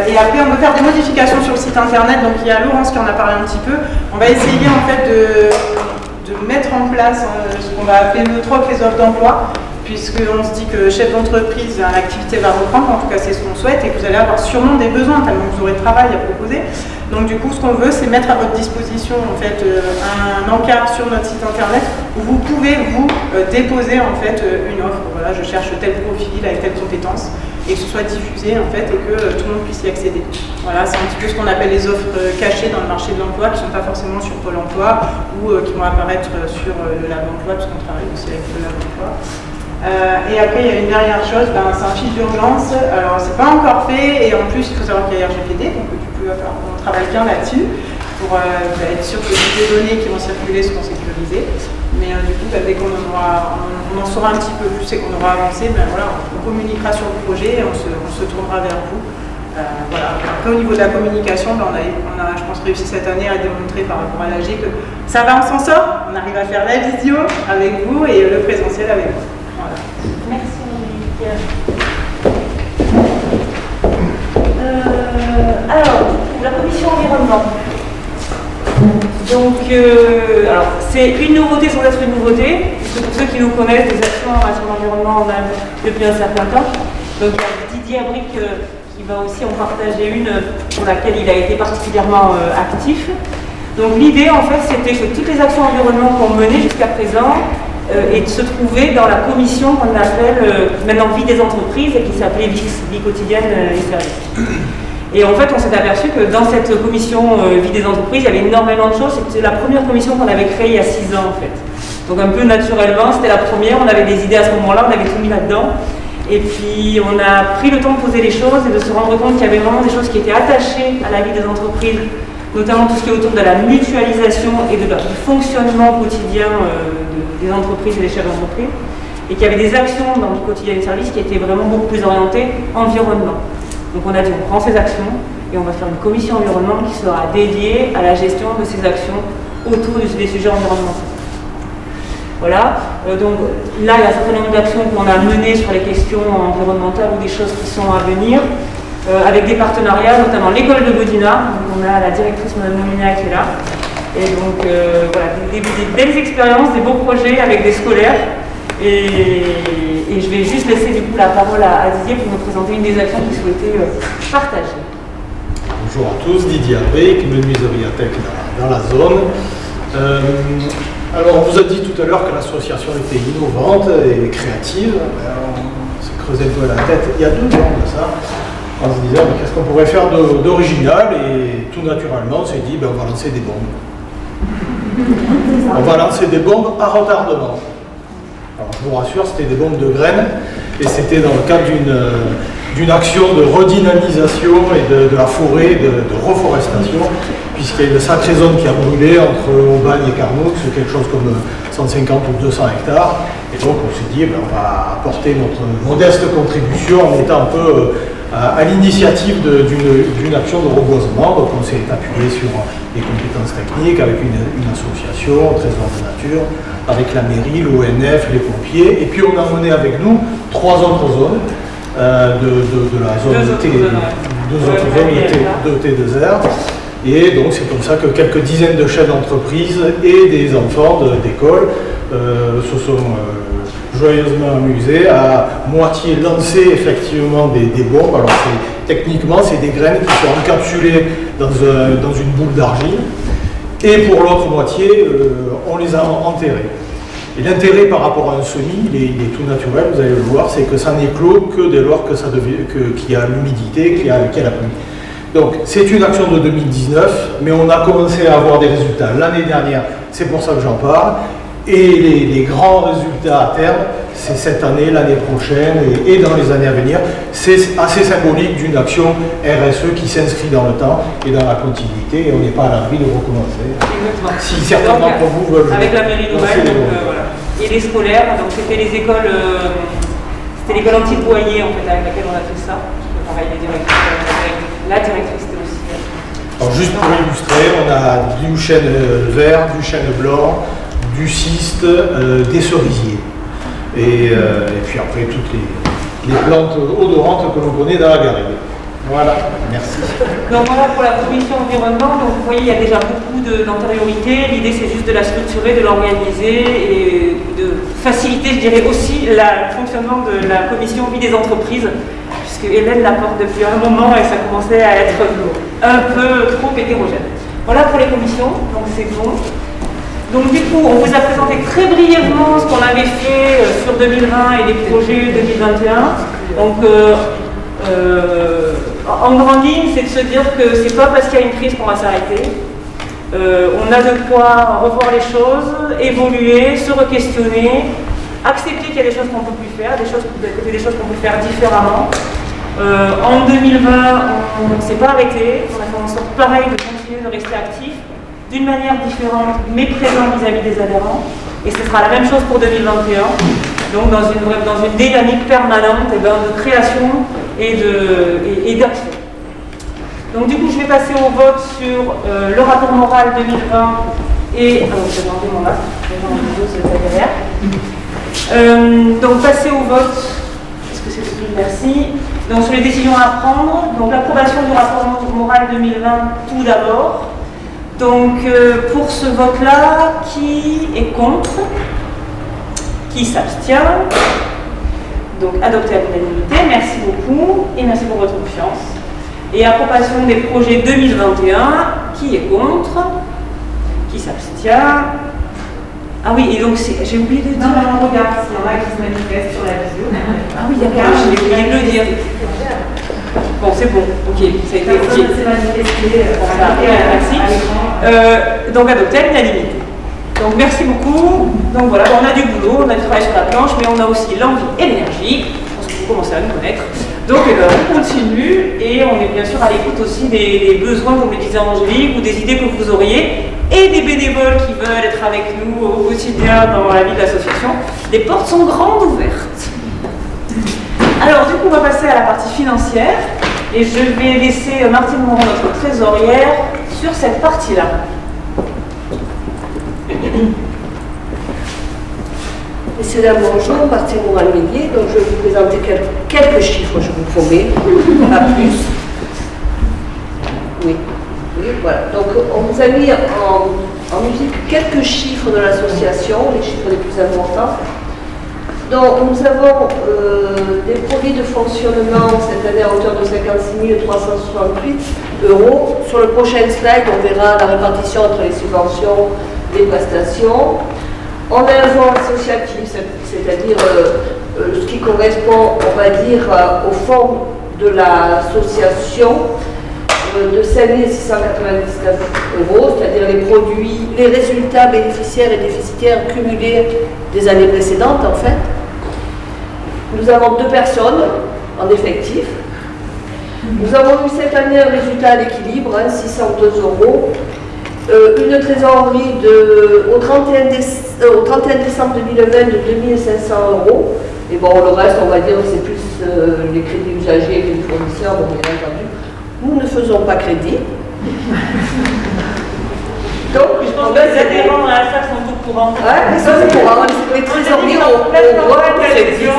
Et après, on veut faire des modifications sur le site internet. Donc, il y a Laurence qui en a parlé un petit peu. On va essayer en fait de mettre en place ce qu'on va appeler le troc, les offres d'emploi, puisqu'on se dit que chef d'entreprise, l'activité va reprendre, en tout cas c'est ce qu'on souhaite, et que vous allez avoir sûrement des besoins, tellement que vous aurez de travail à proposer. Donc du coup, ce qu'on veut, c'est mettre à votre disposition en fait un encart sur notre site internet où vous pouvez vous déposer en fait une offre. Voilà, je cherche tel profil avec telle compétence, et que ce soit diffusé en fait et que tout le monde puisse y accéder. Voilà, c'est un petit peu ce qu'on appelle les offres cachées dans le marché de l'emploi, qui ne sont pas forcément sur Pôle emploi ou qui vont apparaître sur le Lab emploi, parce qu'on travaille aussi avec le Lab emploi. Et après, il y a une dernière chose, c'est un fiche d'urgence. Alors, c'est pas encore fait, et en plus, il faut savoir qu'il y a RGPD, donc on travaille bien là-dessus pour être sûr que toutes les données qui vont circuler seront sécurisées. Mais du coup, dès qu'on en saura un petit peu plus et qu'on aura avancé, voilà, on communiquera sur le projet et on se tournera vers vous. Voilà. Après, au niveau de la communication, on a, je pense, réussi cette année à démontrer par rapport à l'AG que ça va, on s'en sort. On arrive à faire la vidéo avec vous et le présentiel avec vous. Voilà. Merci Angélique. Alors, la commission environnement. Donc, alors, c'est une nouveauté sans être une nouveauté, parce que pour ceux qui nous connaissent, des actions en matière d'environnement, on a depuis un certain temps. Donc, il y a Didier Abric qui va aussi en partager une pour laquelle il a été particulièrement actif. Donc, l'idée, en fait, c'était que toutes les actions environnement qu'on menait jusqu'à présent et de se trouver dans la commission qu'on appelle maintenant Vie des entreprises et qui s'appelait Vie quotidienne et services. Et en fait, on s'est aperçu que dans cette commission Vie des entreprises, il y avait énormément de choses. C'était la première commission qu'on avait créée il y a 6 ans en fait. Donc un peu naturellement, c'était la première, on avait des idées à ce moment-là, on avait tout mis là-dedans. Et puis on a pris le temps de poser les choses et de se rendre compte qu'il y avait vraiment des choses qui étaient attachées à la vie des entreprises, notamment tout ce qui est autour de la mutualisation et du fonctionnement quotidien des entreprises et des chefs d'entreprise, et qu'il y avait des actions dans le quotidien des services qui étaient vraiment beaucoup plus orientées environnement. Donc on a dit on prend ces actions et on va faire une commission environnement qui sera dédiée à la gestion de ces actions autour des sujets environnementaux. Voilà, donc là il y a un certain nombre d'actions qu'on a menées sur les questions environnementales ou des choses qui sont à venir, avec des partenariats, notamment l'école de Bodina, donc on a la directrice Mme Nomina qui est là. Et donc voilà, des belles expériences, des beaux projets avec des scolaires. Et je vais juste laisser du coup la parole à Didier pour nous présenter une des actions qu'il souhaitait partager. Bonjour à tous, Didier Abric, menuiserie à Tech dans la zone. Alors on vous a dit tout à l'heure que l'association était innovante et créative. On s'est creusé un peu la tête il y a 2 ans de ça, en se disant qu'est-ce qu'on pourrait faire d'original, et tout naturellement on s'est dit on va lancer des bombes. On va lancer des bombes à retardement. Alors je vous rassure, c'était des bombes de graines et c'était dans le cadre d'une action de redynamisation et de la forêt, de reforestation, puisqu'il y a une sacrée zone qui a brûlé entre Aubagne et Carnoux, c'est quelque chose comme 150 ou 200 hectares. Et donc on s'est dit, on va apporter notre modeste contribution en étant un peu à l'initiative d'une action de reboisement. Donc on s'est appuyé sur les compétences techniques avec une association, Trésor de Nature, avec la mairie, l'ONF, les pompiers. Et puis on a mené avec nous 3 autres zones. de la zone deux autres zones de T2R. Et donc c'est comme ça que quelques dizaines de chefs d'entreprise et des enfants d'école se sont joyeusement amusés à moitié lancer effectivement des bombes. Alors techniquement c'est des graines qui sont encapsulées dans une boule d'argile, et pour l'autre moitié on les a enterrées. Et l'intérêt par rapport à un semis, il est tout naturel, vous allez le voir, c'est que ça n'éclot que dès lors qu'il y a l'humidité, qu'il y a la pluie. Donc c'est une action de 2019, mais on a commencé à avoir des résultats l'année dernière, c'est pour ça que j'en parle. Et les grands résultats à terme, c'est cette année, l'année prochaine et dans les années à venir. C'est assez symbolique d'une action RSE qui s'inscrit dans le temps et dans la continuité, et on n'est pas à l'abri de recommencer. Exactement. Si certains d'entre vous veulent. Avec la mairie d'Aubagne, voilà. Et les scolaires, donc c'était les écoles, c'était l'école anti-boyer en fait avec laquelle on a fait ça. Pareil, la directrice était aussi. Alors juste pour illustrer, on a du chêne vert, du chêne blanc, du cyste, des cerisiers. Et puis après toutes les plantes odorantes que l'on connaît dans la garrigue. Voilà, merci. Donc voilà pour la commission environnement. Donc vous voyez, il y a déjà beaucoup d'antériorité. L'idée c'est juste de la structurer, de l'organiser et de faciliter, je dirais aussi, le fonctionnement de la commission vie des entreprises, puisque Hélène la porte depuis un moment et ça commençait à être un peu trop hétérogène. Voilà pour les commissions, donc c'est bon. Donc du coup, on vous a présenté très brièvement ce qu'on avait fait sur 2020 et les projets 2021. Donc en grande ligne, c'est de se dire que c'est pas parce qu'il y a une crise qu'on va s'arrêter. On a de quoi revoir les choses, évoluer, se re-questionner, accepter qu'il y a des choses qu'on ne peut plus faire, des choses qu'on peut faire différemment. En 2020, on ne s'est pas arrêté, on a fait en sorte pareil de continuer de rester actif, d'une manière différente, mais présent vis-à-vis des adhérents. Et ce sera la même chose pour 2021, donc dans une dynamique permanente de création et d'action. Donc du coup, je vais passer au vote sur le rapport moral 2020 et... je vais demander mon masque, donc passer au vote, est-ce que c'est possible? Merci. Donc sur les décisions à prendre, donc l'approbation du rapport moral 2020 tout d'abord. Donc pour ce vote-là, qui est contre? Qui s'abstient? Donc adopté à l'unanimité, merci beaucoup et merci pour votre confiance. Et approbation des projets 2021, qui est contre? Qui s'abstient? Ah oui, et donc j'ai oublié de dire. Non, regarde, s'il y en a qui se manifestent sur la vidéo. Ah oui, d'accord, j'ai oublié de le dire. Bon, c'est bon, ok, ça a été ok. Merci. Donc adopté à l'unanimité. Donc merci beaucoup. Donc voilà, on a du boulot, on a du travail sur la planche, mais on a aussi l'envie et l'énergie. Je pense que vous commencez à nous connaître. Donc on continue et on est bien sûr à l'écoute aussi des besoins, comme le disait Angélique, ou des idées que vous auriez, et des bénévoles qui veulent être avec nous au quotidien dans la vie de l'association. Les portes sont grandes ouvertes. Alors du coup, on va passer à la partie financière et je vais laisser Martine Moreau, notre trésorière, sur cette partie-là. Messieurs, dames, bonjour, Martine Moral-Médier. Donc je vais vous présenter quelques chiffres, je vous promets, pas plus. Oui, voilà. Donc on vous a mis en musique quelques chiffres de l'association, les chiffres les plus importants. Donc nous avons des produits de fonctionnement cette année à hauteur de 56 368 €. Sur le prochain slide, on verra la répartition entre les subventions, les prestations. On a un fonds associatif, c'est-à-dire ce qui correspond, on va dire, au fonds de l'association de 5 699 €, c'est-à-dire les produits, les résultats bénéficiaires et déficitaires cumulés des années précédentes en fait. Nous avons 2 personnes en effectif. Nous avons eu cette année un résultat à l'équilibre, 602 €. Une trésorerie au 31 décembre 2020 de 2500 €. Et bon, le reste, on va dire, c'est plus les crédits usagers et les fournisseurs, bon, bien entendu. Nous ne faisons pas crédit. Donc, je pense que les adhérents à la salle sont au courant. Oui, ils sont au courant. Les trésoriers trésorière au droit des crédits.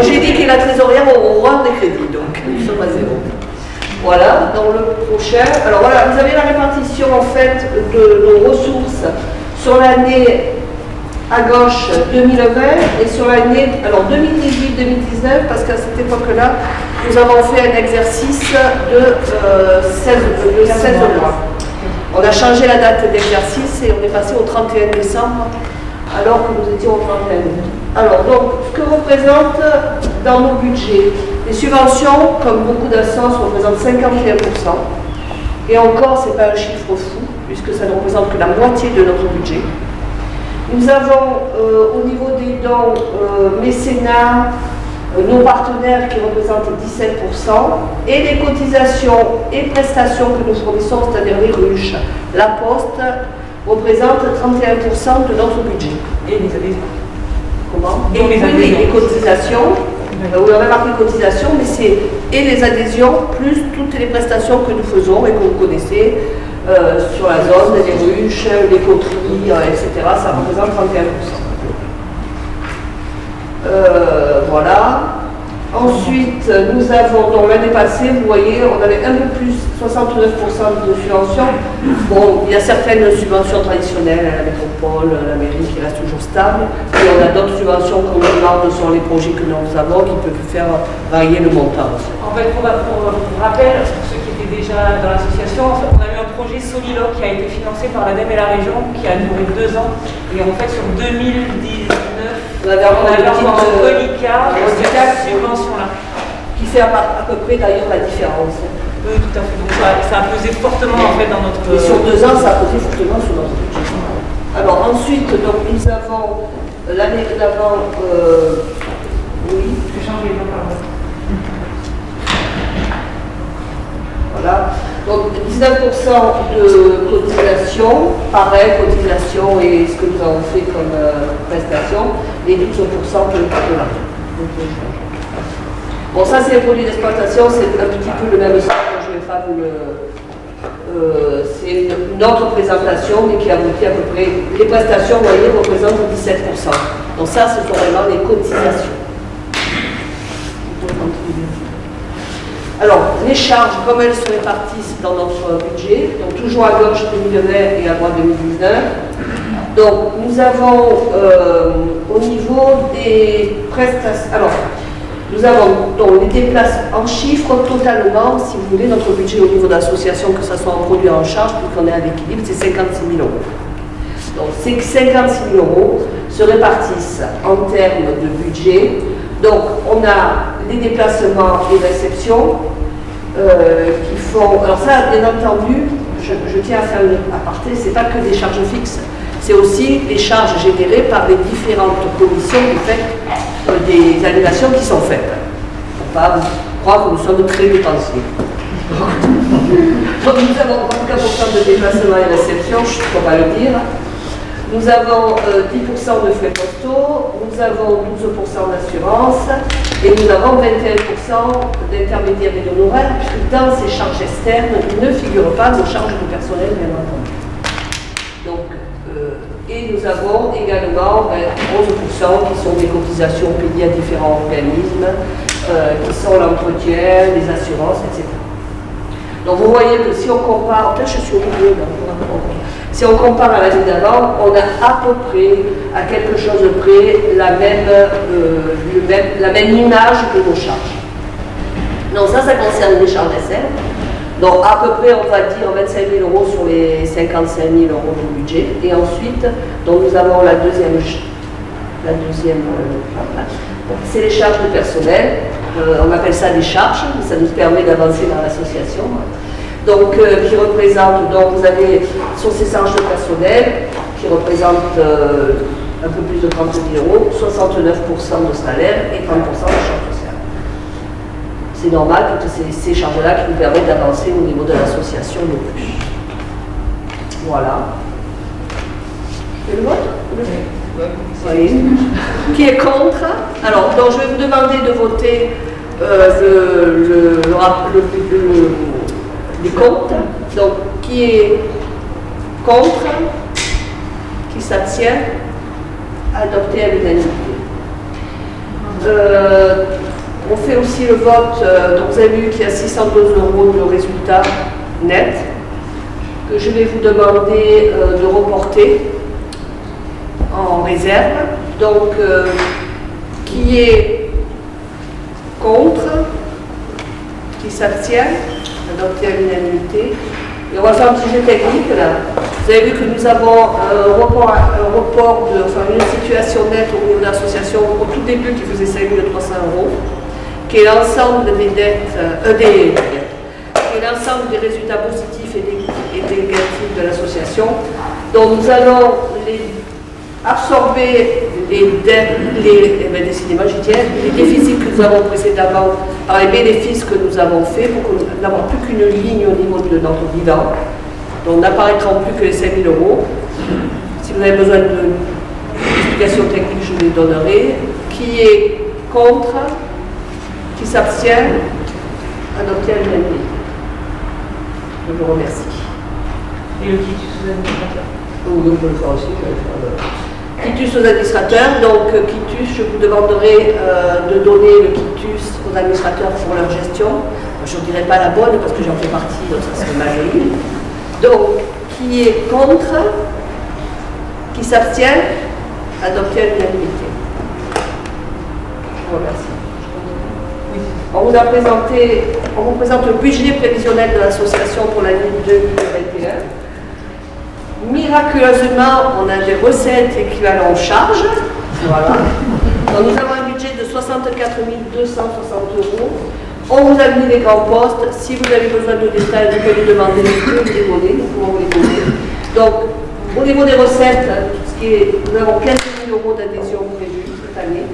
J'ai dit que la trésorière au droit des crédits, donc nous sommes à zéro. Voilà, dans le prochain. Alors voilà, vous avez la répartition en fait de nos ressources sur l'année à gauche 2020 et sur l'année, alors 2018-2019, parce qu'à cette époque-là, nous avons fait un exercice de 16 mois. On a changé la date d'exercice et on est passé au 31 décembre alors que nous étions au 31 août. Alors donc, ce que représente dans nos budgets, les subventions, comme beaucoup d'instances, représentent 51%. Et encore, ce n'est pas un chiffre fou, puisque ça ne représente que la moitié de notre budget. Nous avons au niveau des dons mécénat, nos partenaires qui représentent 17%, et les cotisations et prestations que nous fournissons, c'est-à-dire les ruches, la poste, représentent 31% de notre budget. Et les adhésions. Comment? Et les adhésions. Les cotisations. Vous avez marqué cotisations, mais c'est et les adhésions, plus toutes les prestations que nous faisons et que vous connaissez sur la zone, les ruches, les poteries, etc. Ça représente 31%. Voilà. Ensuite, nous avons, donc l'année passée, vous voyez, on avait un peu plus, 69% de subventions. Bon, il y a certaines subventions traditionnelles, la métropole, la mairie qui reste toujours stable. Et on a d'autres subventions qu'on demande sur les projets que nous avons qui peuvent faire varier le montant. En fait, pour rappel, pour ceux qui étaient déjà dans l'association, on a eu un projet Soliloc qui a été financé par l'ADEME et la région, qui a duré 2 ans. Et en fait, sur 2019, on avait encore un reliquat de cette subvention-là. Qui fait à peu près d'ailleurs la différence. Oui, tout à fait. Donc ça a pesé fortement en fait dans notre... Et sur 2 ans, ça a pesé fortement sur notre budget. Alors ensuite, donc, nous avons l'année d'avant... oui. Je change les noms, pardon. Voilà. Donc 19% de cotisation, pareil, cotisation et ce que nous avons fait comme prestation, et 12% que le partenaire. Bon, ça c'est les produits d'exploitation, c'est un petit peu le même sens, je ne vais pas vous le... c'est une autre présentation, mais qui aboutit à peu près... Les prestations, vous voyez, représentent 17%. Donc ça, ce sont vraiment les cotisations. Alors, les charges, comme elles se répartissent dans notre budget, donc toujours à gauche 2020 et à droite 2019. Donc, nous avons au niveau des prestations... Alors, nous avons donc les déplacements en chiffres totalement, si vous voulez, notre budget au niveau d'association, que ce soit en produit en charge, pour qu'on ait un équilibre, c'est 56 000 euros. Donc, ces 56 000 euros se répartissent en termes de budget. Donc, on a les déplacements et réceptions qui font... Alors ça, bien entendu, je tiens à faire une aparté, c'est pas que des charges fixes, c'est aussi les charges générées par les différentes commissions du fait des annulations qui sont faites. Pour ne pas croire que nous sommes très dépensiers. Donc nous avons 34% de déplacements et réceptions, je ne peux pas le dire. Nous avons 10% de frais postaux, nous avons 12% d'assurance et nous avons 21% d'intermédiaires et d'honoraires, puisque dans ces charges externes ne figurent pas nos charges de personnel, bien entendu. Donc, et nous avons également 11% qui sont des cotisations payées à différents organismes, qui sont l'entretien, les assurances, etc. Donc vous voyez que si on compare, peut-être je suis au milieu, si on compare à l'année d'avant, on a à peu près, à quelque chose de près, la même image que nos charges. Donc ça concerne les charges d'essai. Donc à peu près, on va dire 25 000 euros sur les 55 000 euros du budget. Et ensuite, donc nous avons la deuxième c'est les charges de personnel. On appelle ça des charges, ça nous permet d'avancer dans l'association. Donc, qui représente, donc vous avez sur ces charges de personnel, qui représentent un peu plus de 30 000 euros, 69% de salaire et 30% de charges sociales. C'est normal que ces charges-là qui nous permettent d'avancer au niveau de l'association le plus. Voilà. Et le vote? Oui. Qui est contre? Alors, donc je vais vous demander de voter les comptes. Donc, qui est contre? Qui s'abstient? adopté à l'unanimité. On fait aussi le vote, donc vous avez vu qu'il y a 612 € de résultat net, que je vais vous demander de reporter en réserve. Donc, qui est contre, qui s'abstient, adopté à l'unanimité. Et on va faire un petit jeu technique là. Vous avez vu que nous avons un report une situation nette au niveau de l'association au tout début qui faisait 5 300 €, qui est l'ensemble des dettes, qui est l'ensemble des résultats positifs et négatifs de l'association. Donc nous allons absorber les dettes, décidément j'y tiens, les déficits que nous avons précédemment par les bénéfices que nous avons faits pour n'avoir plus qu'une ligne au niveau de notre bilan. Donc n'apparaîtront plus que les 5 000 €. Si vous avez besoin d'explications techniques, je vous les donnerai. Qui est contre? Qui s'abstient? Adopté à l'unanimité. Je vous remercie. Et le quitus aux administrateurs? Oui, je peux le faire aussi. Quitus aux administrateurs. Donc, quitus, je vous demanderai de donner le quitus aux administrateurs pour leur gestion. Je ne dirai pas la bonne parce que j'en fais partie, donc ça serait magie. Donc, qui est contre? Qui s'abstient? Adopté à l'unanimité. Je vous remercie. On vous présente le budget prévisionnel de l'association pour l'année 2021. Miraculeusement, on a des recettes équivalentes aux charges. Voilà. Donc, nous avons un budget de 64 260 €. On vous a mis les grands postes. Si vous avez besoin de détails, vous pouvez nous demander, nous pouvons vous les donner. Donc, au niveau des recettes, nous avons 15 000 € d'adhésion prévue cette année.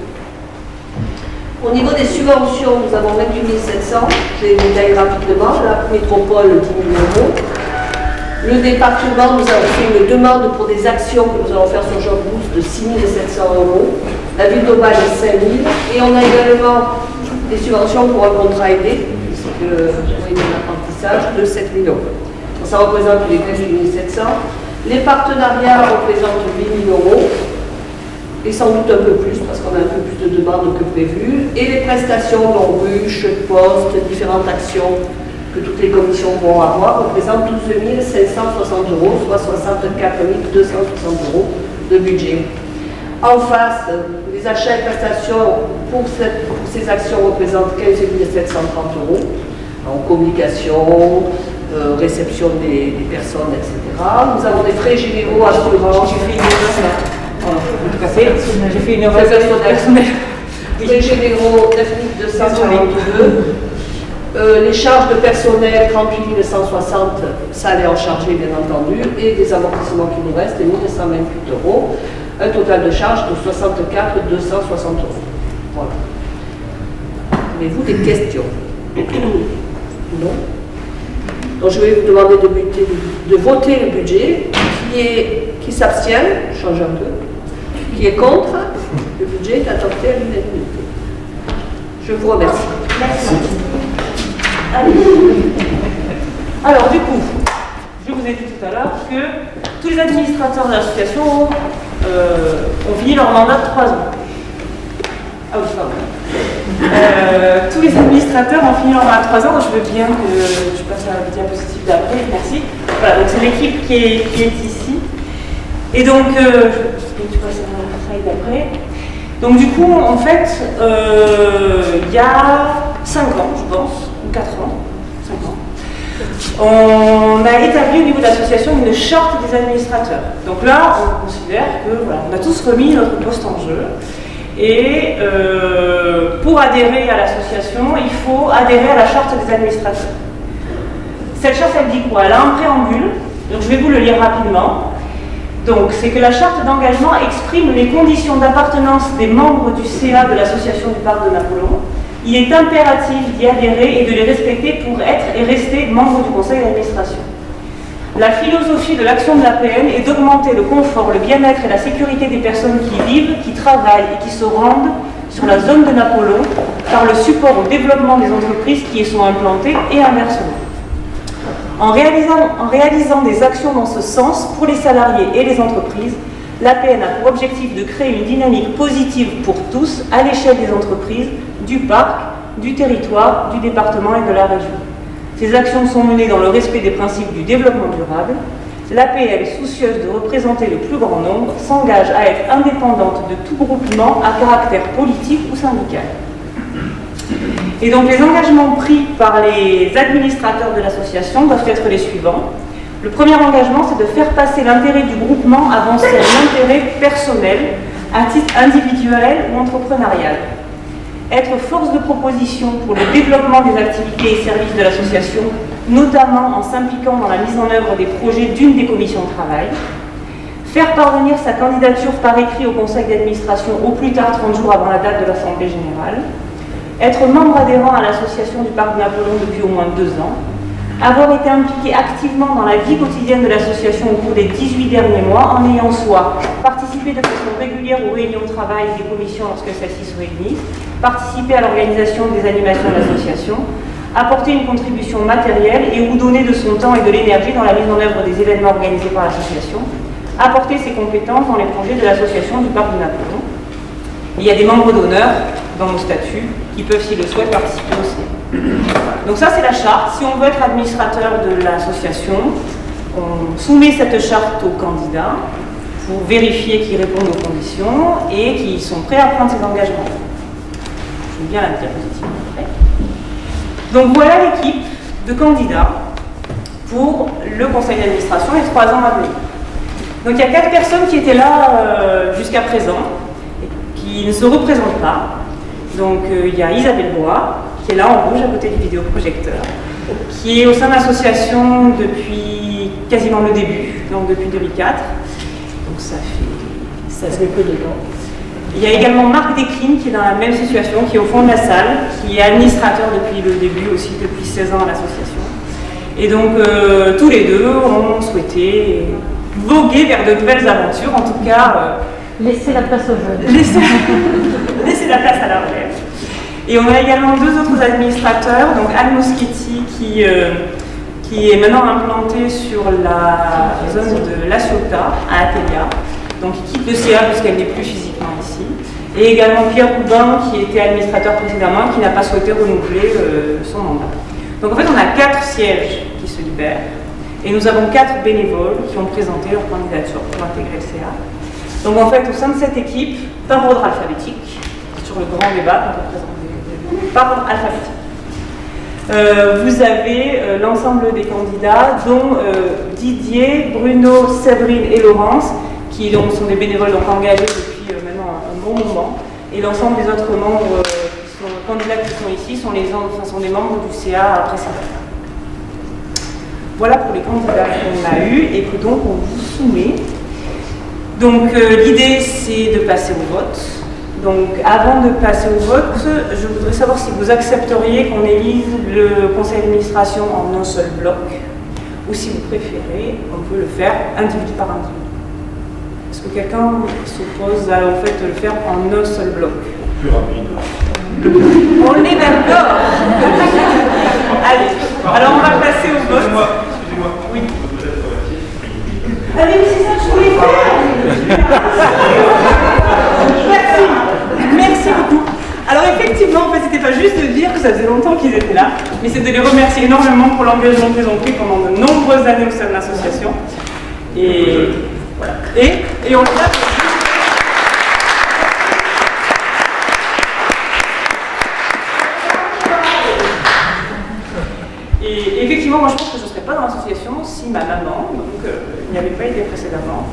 Au niveau des subventions, nous avons 28 700. Je les détaille rapidement. La métropole, 10 000 €. Le département, nous avons fait une demande pour des actions que nous allons faire sur Job Boost de 6 700 €. La ville d'Aubagne, 5 000. Et on a également des subventions pour un contrat aidé, l'apprentissage, de 7 000 €. Donc, ça représente les 15 700. Les partenariats représentent 8 000 €. Et sans doute un peu plus, parce qu'on a un peu plus de demandes que prévu. Et les prestations, dont ruches, postes, différentes actions que toutes les commissions vont avoir, représentent 12 560 €, soit 64 260 € de budget. En face, les achats et prestations pour ces actions représentent 15 730 €, en communication, réception des personnes, etc. Nous avons des frais généraux, assurances. J'ai fait une erreur personnelle. Les généraux, 9 242. Les charges de personnel, 38 160, ça allait en charger bien entendu, et des amortissements qui nous restent, 1 128 €. Un total de charges de 64 260 €. Voilà. Avez-vous des questions? Non? Donc je vais vous demander de voter le budget. Qui s'abstient? Change un peu. Qui est contre? Le budget est adopté à l'unanimité. Je vous remercie. Merci. Alors du coup, je vous ai dit tout à l'heure que tous les administrateurs de l'association ont fini leur mandat de 3 ans. Ah oui, pardon. Tous les administrateurs ont fini leur mandat de 3 ans, donc je veux bien que je passe à la diapositive d'après, merci. Voilà, donc c'est l'équipe qui est ici. Et donc, tu passes à la slide d'après. Donc du coup, en fait, il y a 5 ans, je pense, ou 4 ans, 5 ans, on a établi au niveau de l'association une charte des administrateurs. Donc là, on considère que voilà, on a tous remis notre poste en jeu. Et pour adhérer à l'association, il faut adhérer à la charte des administrateurs. Cette charte, elle dit quoi? Elle a un préambule, donc je vais vous le lire rapidement. Donc, c'est que la charte d'engagement exprime les conditions d'appartenance des membres du CA de l'association du Parc de Napoléon. Il est impératif d'y adhérer et de les respecter pour être et rester membre du conseil d'administration. La philosophie de l'action de l'APN est d'augmenter le confort, le bien-être et la sécurité des personnes qui vivent, qui travaillent et qui se rendent sur la zone de Napoléon par le support au développement des entreprises qui y sont implantées et inversement. En réalisant des actions dans ce sens pour les salariés et les entreprises, l'APN a pour objectif de créer une dynamique positive pour tous à l'échelle des entreprises, du parc, du territoire, du département et de la région. Ces actions sont menées dans le respect des principes du développement durable. L'APL, soucieuse de représenter le plus grand nombre, s'engage à être indépendante de tout groupement à caractère politique ou syndical. Et donc les engagements pris par les administrateurs de l'association doivent être les suivants. Le premier engagement, c'est de faire passer l'intérêt du groupement avant l'intérêt personnel, à titre individuel ou entrepreneurial. Être force de proposition pour le développement des activités et services de l'association, notamment en s'impliquant dans la mise en œuvre des projets d'une des commissions de travail. Faire parvenir sa candidature par écrit au conseil d'administration au plus tard 30 jours avant la date de l'Assemblée générale. Être membre adhérent à l'association du Parc Napoléon depuis au moins 2 ans. Avoir été impliqué activement dans la vie quotidienne de l'association au cours des 18 derniers mois en ayant soit participé de façon régulière aux réunions de travail des commissions lorsque celles-ci se réunissent, participer à l'organisation des animations de l'association, apporter une contribution matérielle et ou donner de son temps et de l'énergie dans la mise en œuvre des événements organisés par l'association, apporter ses compétences dans les projets de l'association du Parc du Napoléon. Il y a des membres d'honneur dans nos statuts qui peuvent, s'ils le souhaitent, participer aussi. Donc ça, c'est la charte. Si on veut être administrateur de l'association, on soumet cette charte aux candidats pour vérifier qu'ils répondent aux conditions et qu'ils sont prêts à prendre ces engagements. Je veux bien la diapositive après. Donc voilà l'équipe de candidats pour le conseil d'administration les 3 ans à venir. Donc il y a 4 personnes qui étaient là jusqu'à présent et qui ne se représentent pas. Donc il y a Isabelle Bois, qui est là en rouge à côté du vidéoprojecteur, qui est au sein de l'association depuis quasiment le début, donc depuis 2004. Donc ça fait peu de temps. Il y a également Marc Descrines qui est dans la même situation, qui est au fond de la salle, qui est administrateur depuis le début aussi, depuis 16 ans à l'association. Et donc tous les deux ont souhaité voguer vers de nouvelles aventures, en tout cas... laisser la place aux jeunes. Laisser la place à la relève. Et on a également 2 autres administrateurs, donc Anne Moschetti qui est maintenant implantée sur la zone de La Ciotat, à Athélia, donc qui quitte le CA puisqu'elle n'est plus physiquement ici. Et également Pierre Roubin qui était administrateur précédemment, qui n'a pas souhaité renouveler son mandat. Donc en fait on a 4 sièges qui se libèrent, et nous avons 4 bénévoles qui ont présenté leur candidature pour intégrer le CA. Donc en fait au sein de cette équipe, par ordre alphabétique, sur le grand débat qu'on peut présenter. Par ordre alphabétique. Vous avez l'ensemble des candidats, dont Didier, Bruno, Séverine et Laurence, qui donc, sont des bénévoles donc, engagés depuis maintenant un bon moment. Et l'ensemble des autres membres, candidats qui sont ici, sont des membres du CA précédent. Voilà pour les candidats qu'on a eus et que donc on vous soumet. Donc l'idée c'est de passer au vote. Donc, avant de passer au vote, je voudrais savoir si vous accepteriez qu'on élise le conseil d'administration en un seul bloc, ou si vous préférez, on peut le faire individu par individu. Est-ce que quelqu'un s'oppose au fait de le faire en un seul bloc? Plus rapide. On est d'accord. Allez, alors on va passer au vote. Excusez-moi. Oui. Allez, c'est ça que je voulais faire. Merci. Merci beaucoup. Alors effectivement, en fait, c'était pas juste de dire que ça faisait longtemps qu'ils étaient là, mais c'est de les remercier énormément pour l'engagement qu'ils ont pris pendant de nombreuses années au sein de l'association. Et voilà. Et on les a. Et effectivement, moi je pense que je ne serais pas dans l'association si ma maman, donc n'y avait pas été précédemment.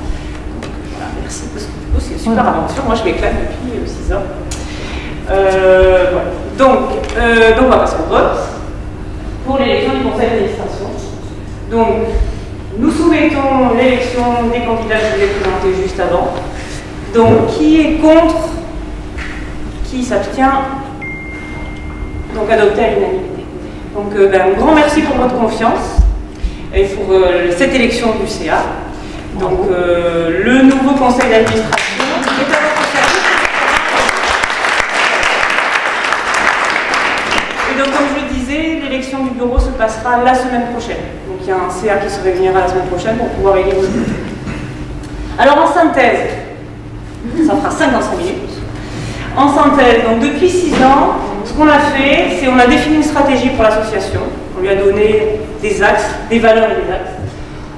Voilà, merci parce que du coup c'est une super aventure. Moi je m'éclate depuis 6 ans. Voilà. Donc on va passer au vote pour l'élection du conseil d'administration. Donc nous soumettons l'élection des candidats que je vous ai présentés juste avant. Donc qui est contre? Qui s'abstient? Donc adopté à l'unanimité. Donc un grand merci pour votre confiance et pour cette élection du CA. Donc le nouveau conseil d'administration est à votre service. Et donc comme je le disais, l'élection du bureau se passera la semaine prochaine. Donc il y a un CA qui se réunira la semaine prochaine pour pouvoir élire le bureau. Alors en synthèse, Ça fera 55 minutes. En synthèse, donc depuis 6 ans, ce qu'on a fait, c'est on a défini une stratégie pour l'association. On lui a donné des axes, des valeurs et des axes.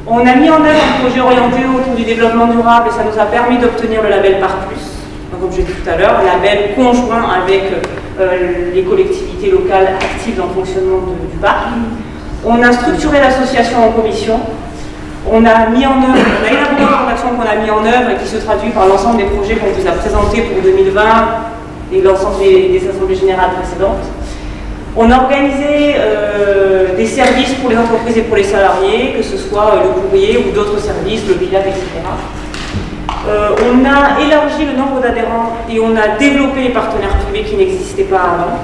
On a mis en œuvre un projet orienté autour du développement durable et ça nous a permis d'obtenir le label Parc Plus. Donc, comme j'ai dit tout à l'heure, label conjoint avec les collectivités locales actives dans le fonctionnement du parc. On a structuré l'association en commission. On a mis en œuvre, on a élaboré un plan d'action qu'on a mis en œuvre et qui se traduit par l'ensemble des projets qu'on vous a présentés pour 2020 et l'ensemble des assemblées générales précédentes. On a organisé des services pour les entreprises et pour les salariés, que ce soit le courrier ou d'autres services, le bilan, etc. On a élargi le nombre d'adhérents et on a développé les partenaires privés qui n'existaient pas avant.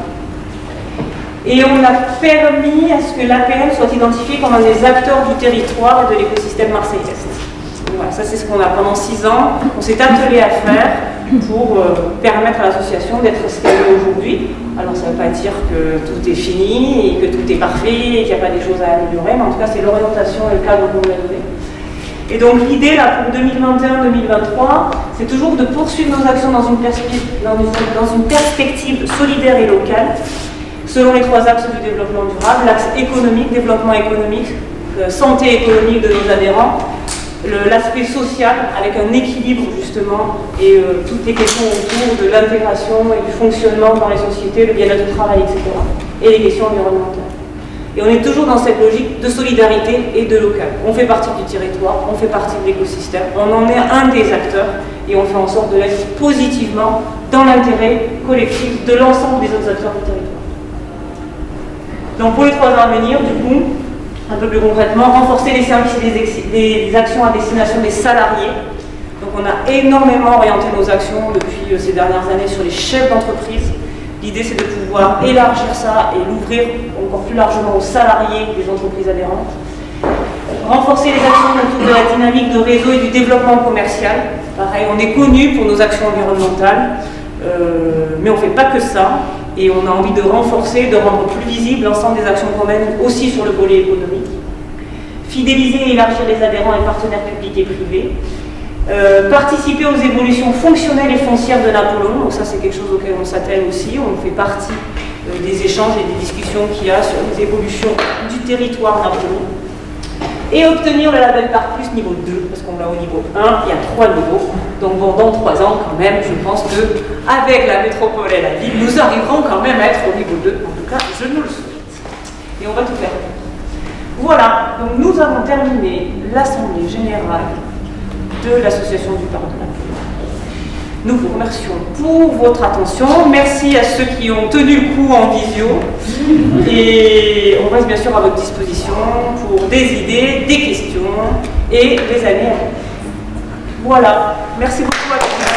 Et on a permis à ce que l'APM soit identifiée comme un des acteurs du territoire et de l'écosystème Marseille-Est. Voilà, ça c'est ce qu'on a pendant 6 ans. On s'est attelé à faire pour permettre à l'association d'être ce qu'elle est aujourd'hui. Alors ça ne veut pas dire que tout est fini et que tout est parfait et qu'il n'y a pas des choses à améliorer, mais en tout cas c'est l'orientation et le cadre qu'on nous a donné. Et donc l'idée là pour 2021-2023, c'est toujours de poursuivre nos actions dans une perspective solidaire et locale, selon les 3 axes du développement durable, l'axe économique, développement économique, santé économique de nos adhérents, l'aspect social avec un équilibre justement et toutes les questions autour de l'intégration et du fonctionnement dans les sociétés, le bien-être au travail, etc. Et les questions environnementales. Et on est toujours dans cette logique de solidarité et de local. On fait partie du territoire, on fait partie de l'écosystème, on en est un des acteurs et on fait en sorte de l'être positivement dans l'intérêt collectif de l'ensemble des autres acteurs du territoire. Donc pour les 3 ans à venir, du coup, un peu plus concrètement, renforcer les services et des actions à destination des salariés. Donc on a énormément orienté nos actions depuis ces dernières années sur les chefs d'entreprise. L'idée c'est de pouvoir élargir ça et l'ouvrir encore plus largement aux salariés des entreprises adhérentes. Renforcer les actions autour de la dynamique de réseau et du développement commercial. Pareil, on est connu pour nos actions environnementales, mais on ne fait pas que ça. Et on a envie de renforcer, de rendre plus visible l'ensemble des actions qu'on mène aussi sur le volet économique. Fidéliser et élargir les adhérents et partenaires publics et privés. Participer aux évolutions fonctionnelles et foncières de Napoléon. Donc ça c'est quelque chose auquel on s'attelle aussi. On fait partie des échanges et des discussions qu'il y a sur les évolutions du territoire Napoléon. Et obtenir le label Parc Plus niveau 2, parce qu'on l'a au niveau 1, il y a 3 niveaux. Donc bon, dans 3 ans, quand même, je pense qu'avec la métropole et la ville, nous arriverons quand même à être au niveau 2. En tout cas, je nous le souhaite. Et on va tout faire. Voilà, donc nous avons terminé l'Assemblée Générale de l'Association du Parc de Napoléon. Nous vous remercions pour votre attention. Merci à ceux qui ont tenu le coup en visio. Et on reste bien sûr à votre disposition pour des idées, des questions et des années à venir. Voilà. Merci beaucoup à tous.